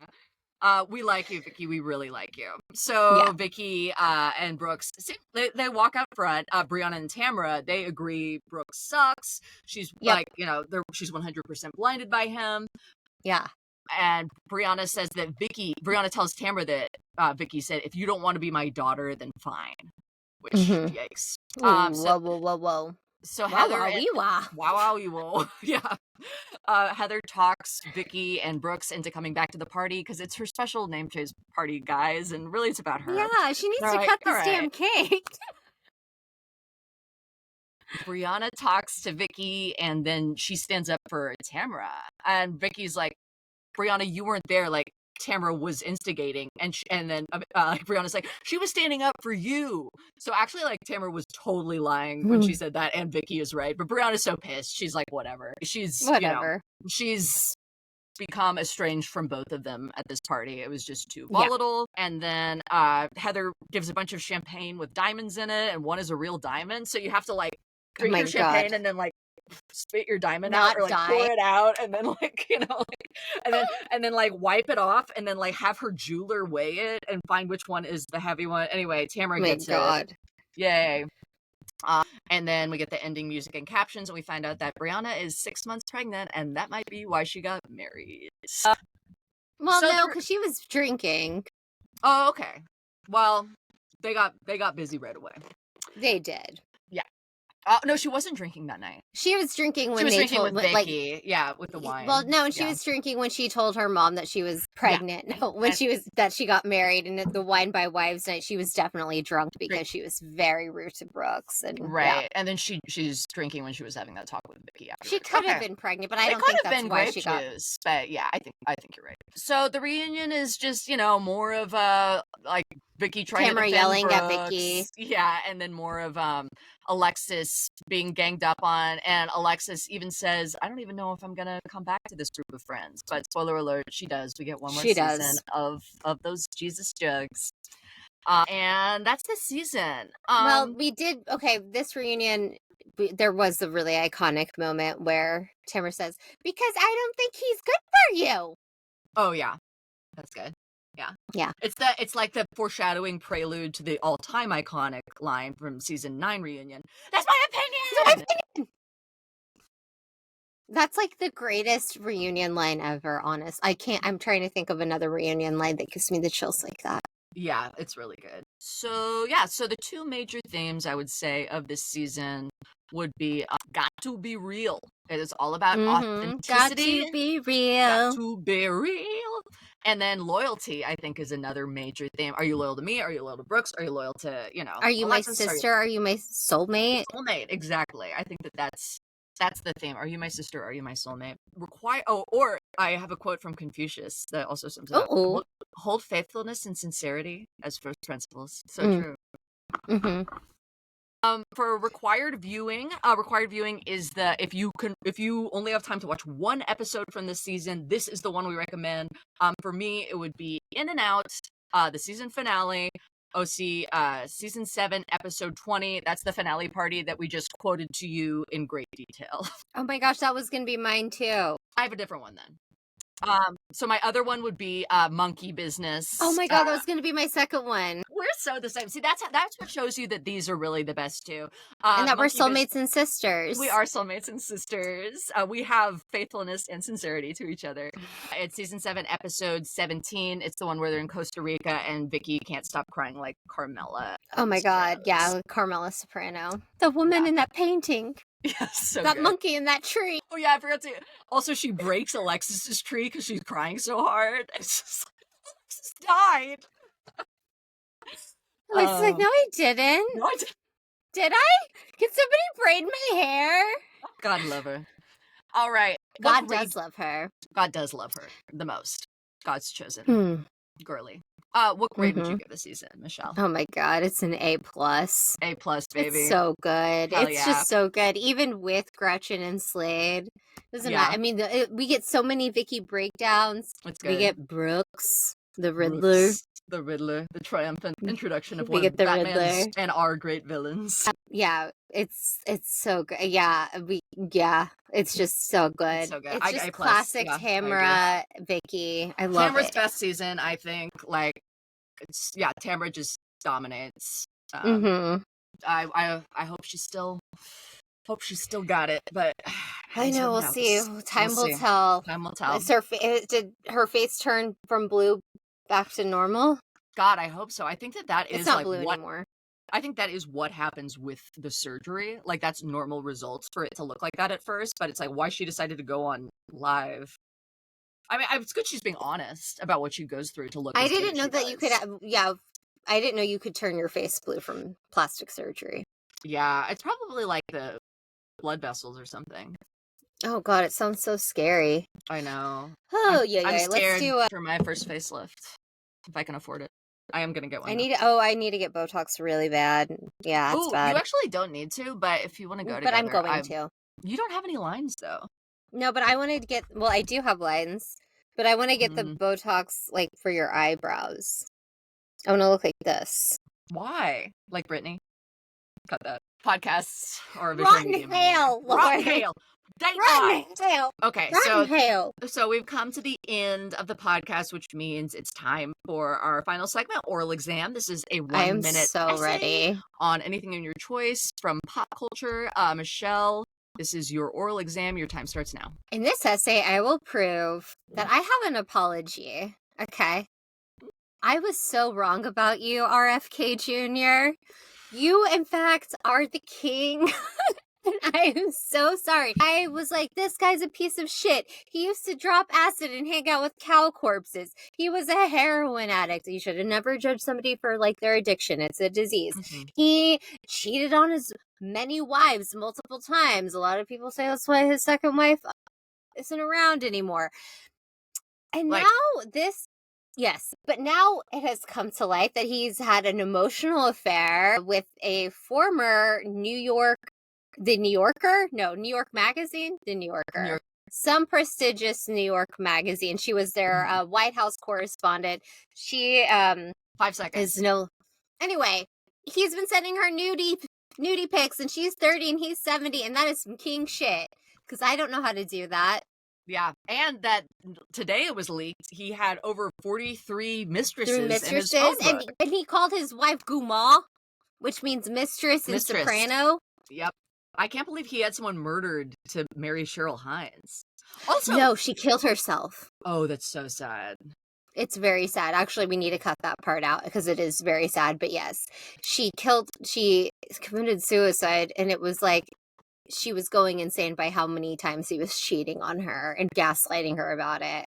We like you, Vicki. We really like you. So Vicki and Brooks, they walk out front. Brianna and Tamra, they agree Brooks sucks. She's like, you know, she's 100% blinded by him. Yeah. And Brianna says that Brianna tells Tamra that Vicki said, if you don't want to be my daughter, then fine. Which, yikes. Whoa. So Heather, yeah. Heather talks Vicki and Brooks into coming back to the party because it's her special name change party, guys, and really it's about her. Yeah, she needs to cut this damn cake. Brianna talks to Vicki, and then she stands up for Tamra, and Vicki's like, Brianna, you weren't there. Like, Tamra was instigating, and then Brianna's like, she was standing up for you. So actually, like, Tamra was totally lying when she said that, and Vicki is right. But Brianna's so pissed. She's like, whatever. She's she's become estranged from both of them at this party. It was just too volatile. And then Heather gives a bunch of champagne with diamonds in it, and one is a real diamond. So you have to like drink your champagne and then like spit your diamond out, or like pour it out, and then like, you know, like, and then like wipe it off, and then like have her jeweler weigh it and find which one is the heavy one. Anyway, Tamra gets it. Yay. And then we get the ending music and captions, and we find out that Brianna is 6 months pregnant, and that might be why she got married. Well, so no, because she was drinking. Oh, okay. Well, they got busy right away. They did. Yeah. No, she wasn't drinking that night. She was drinking when they told with Vicki, like, with the wine. Well, no, and she was drinking when she told her mom that she was pregnant. Yeah. No, when that she got married, and at the Wine by Wives night, she was definitely drunk because she was very rude to Brooks, and and then she's drinking when she was having that talk with Vicki. Afterwards. She could have been pregnant, but I don't think that's why she got. But yeah, I think you're right. So the reunion is just, you know, more of like Vicki trying Tamra to yelling Brooks. at Vicki. Yeah, and then more of Alexis being ganged up on, and Alexis even says, I don't even know if I'm gonna come back to this group of friends. But spoiler alert, she does. We get one more season of those Jesus jugs. And that's the season. Well, we did, this reunion, there was a really iconic moment where Tamra says, because I don't think he's good for you. Oh, yeah. That's good. Yeah. Yeah. It's like the foreshadowing prelude to the all-time iconic line from season 9 reunion. That's my opinion! That's like the greatest reunion line ever, honest. I'm trying to think of another reunion line that gives me the chills like that. Yeah, it's really good. So, yeah, so the two major themes I would say of this season would be got to be real. It is all about authenticity. Got to be real. Got to be real. And then loyalty, I think, is another major theme. Are you loyal to me? Are you loyal to Brooks? Are you loyal to, you know, are you Alexis? My sister? Are you my soulmate? Soulmate, exactly. I think that's the theme. Are you my sister? Are you my soulmate? Or I have a quote from Confucius that also sums it up. Hold faithfulness and sincerity as first principles. So true. Mm-hmm. For required viewing is if you only have time to watch one episode from this season, this is the one we recommend. For me, it would be In and Out, the season finale. OC season 7 episode 20. That's the finale party that we just quoted to you in great detail. Oh my gosh, that was gonna be mine too. I have a different one then. So my other one would be Monkey Business. Oh my god, that was gonna be my second one. We're so the same. See, that's what shows you that these are really the best too. And that we're soulmates and sisters. We are soulmates and sisters. We have faithfulness and sincerity to each other. It's season 7, episode 17. It's the one where they're in Costa Rica and Vicki can't stop crying like Carmela. Oh my god, yeah, Carmela Soprano. The woman in that painting. Yes, so that good. Monkey in that tree. Oh yeah, I forgot to. Also, she breaks Alexis's tree because she's crying so hard. It's just like, Alexis died. Alexis like, no, I didn't. No, I didn't. Did I? Can somebody braid my hair? God love her. All right. God does love her. God does love her the most. God's chosen. Girly. What grade would you give this season, Michele? Oh my god, it's an A+. A+, baby. It's so good. Hell it's just so good, even with Gretchen and Slade. Doesn't matter. I mean, we get so many Vicki breakdowns. It's good. We get Brooks, the Riddler. The Riddler, the triumphant introduction of we one get the Batman's Riddler. And our great villains. Yeah, it's so good. Yeah, it's just so good. It's so good. It's just classic Tamra, Vicki. I love Tamra's it. best season, I think. Like, Tamra just dominates. I hope she's still got it, but I know we'll see. Time will tell. Time will tell. Did her face turn from blue back to normal? God, I hope so. I think that is it's not like blue anymore. I think that is what happens with the surgery. Like, that's normal results for it to look like that at first, but it's like why she decided to go on live. I mean, it's good she's being honest about what she goes through to look. I didn't know that you could. I didn't know you could turn your face blue from plastic surgery. Yeah, it's probably like the blood vessels or something. Oh God, it sounds so scary. I know. Oh I'm yeah. Let's scared do. for my first facelift if I can afford it. I am gonna get one. I need to get Botox really bad. Yeah, it's Oh, you bad. actually don't need to, but if you want to go But I'm together, going to. you don't have any lines though. No, but I wanted to get. Well, I do have lines, but I want to get the Botox like for your eyebrows. I want to look like this. Why? Like Brittany? Cut that. Podcasts are a visual Rotten medium. hail, Rotten Lord. hail. Rotten hail. Okay, Rotten hail. so we've come to the end of the podcast, which means it's time for our final segment, oral exam. This is a 1 minute so essay ready on anything in your choice from pop culture. Michelle, this is your oral exam. Your time starts now. In this essay, I will prove that I have an apology. Okay. I was so wrong about you, RFK Jr. You, in fact, are the king. And I am so sorry. I was like, this guy's a piece of shit. He used to drop acid and hang out with cow corpses. He was a heroin addict. You should have never judged somebody for like their addiction. It's a disease. He cheated on his many wives multiple times. A lot of people say that's why his second wife isn't around anymore. And now yes, but now it has come to light that he's had an emotional affair with a former New York Magazine? The New Yorker. Some prestigious New York magazine. She was their White House correspondent. She 5 seconds. Anyway, he's been sending her nudie pics, and she's 30 and he's 70, and that is some king shit. Because I don't know how to do that. Yeah, and that today it was leaked. He had over 43 mistresses in his phone book. And he called his wife Guma, which means mistress in soprano. Yep. I can't believe he had someone murdered to marry Cheryl Hines. Also, no, she killed herself. Oh, that's so sad. It's very sad. Actually, we need to cut that part out because it is very sad. But yes, she committed suicide, and it was like she was going insane by how many times he was cheating on her and gaslighting her about it.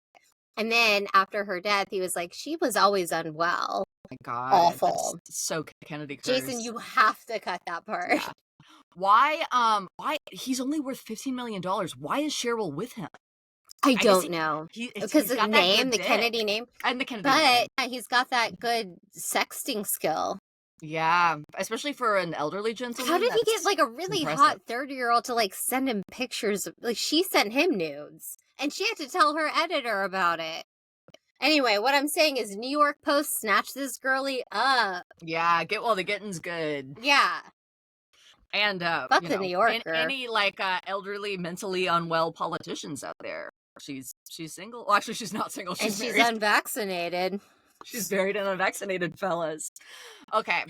And then after her death, he was like, she was always unwell. Oh my God. Awful. That's so Kennedy curse. Jason, you have to cut that part. Yeah. Why he's only worth $15 million. Why is Cheryl with him? I don't know. Because the name, the Kennedy name. And the Kennedy name. But he's got that good sexting skill. Yeah, especially for an elderly gentleman. How did he get like a really hot 30-year-old to like send him pictures? Like she sent him nudes, and she had to tell her editor about it. Anyway, what I'm saying is New York Post snatched this girly up. Yeah, get while the getting's good. Yeah. And fuck the New Yorker. Any like elderly, mentally unwell politicians out there. She's single. Well, actually, she's not single. She's unvaccinated. She's married and unvaccinated, fellas. Okay.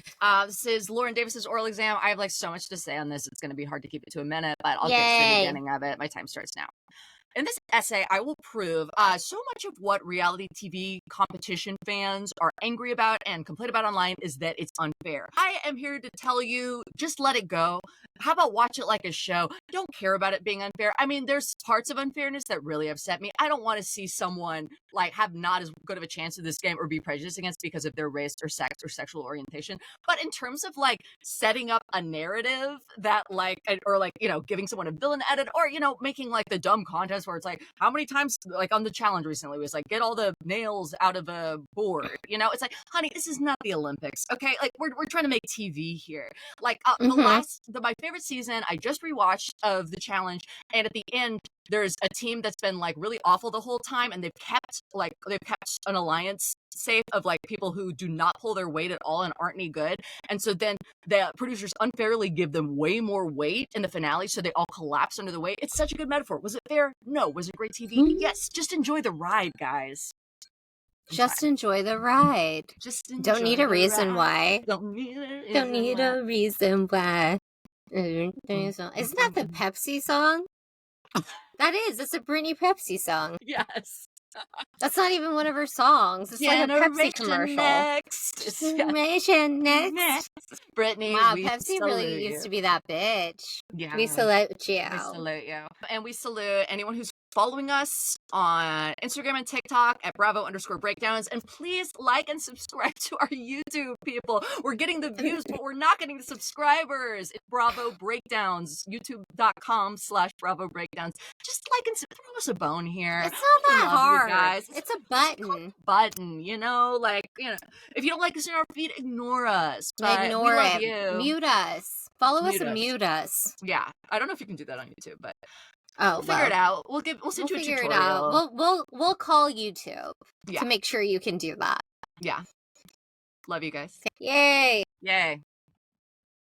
This is Lauren Davis's oral exam. I have like so much to say on this. It's going to be hard to keep it to a minute, but I'll get to the beginning of it. My time starts now. In this essay, I will prove so much of what reality TV competition fans are angry about and complain about online is that it's unfair. I am here to tell you, just let it go. How about watch it like a show? Don't care about it being unfair. I mean, there's parts of unfairness that really upset me. I don't want to see someone like have not as good of a chance in this game or be prejudiced against because of their race or sex or sexual orientation. But in terms of like setting up a narrative that like, or like, you know, giving someone a villain edit or, you know, making like the dumb contest where it's like, how many times, like on the challenge recently, it was like, get all the nails out of a board. You know, it's like, honey, this is not the Olympics. Okay. Like we're trying to make TV here. Like my favorite season I just rewatched of the challenge, and at the end there's a team that's been like really awful the whole time, and they've kept an alliance safe of like people who do not pull their weight at all and aren't any good, and so then the producers unfairly give them way more weight in the finale, so they all collapse under the weight. It's such a good metaphor. Was it fair? No. Was it great TV? Yes. Just enjoy the ride, guys. Enjoy the ride. Don't need a reason why. Don't need a reason why. Isn't that the Pepsi song? That is. It's a Britney Pepsi song. Yes. That's not even one of her songs. It's like a Pepsi commercial. Generation next. Britney, wow, Pepsi really used to be that bitch. Yeah. We salute you. We salute you. And we salute anyone who's following us on Instagram and TikTok at Bravo_breakdowns. And please like and subscribe to our YouTube, people. We're getting the views, but we're not getting the subscribers. It's Bravo Breakdowns, youtube.com/Bravo Breakdowns. Just like and throw us a bone here. It's not that hard. Guys. It's a button. Button, you know, like, you know, if you don't like us in our feed, ignore us. But Ignore we love it. You. Mute us. Follow us and mute us. Yeah, I don't know if you can do that on YouTube, but we'll figure it out. We'll send you a tutorial. It out. We'll call YouTube to make sure you can do that. Yeah. Love you guys. Yay. Yay.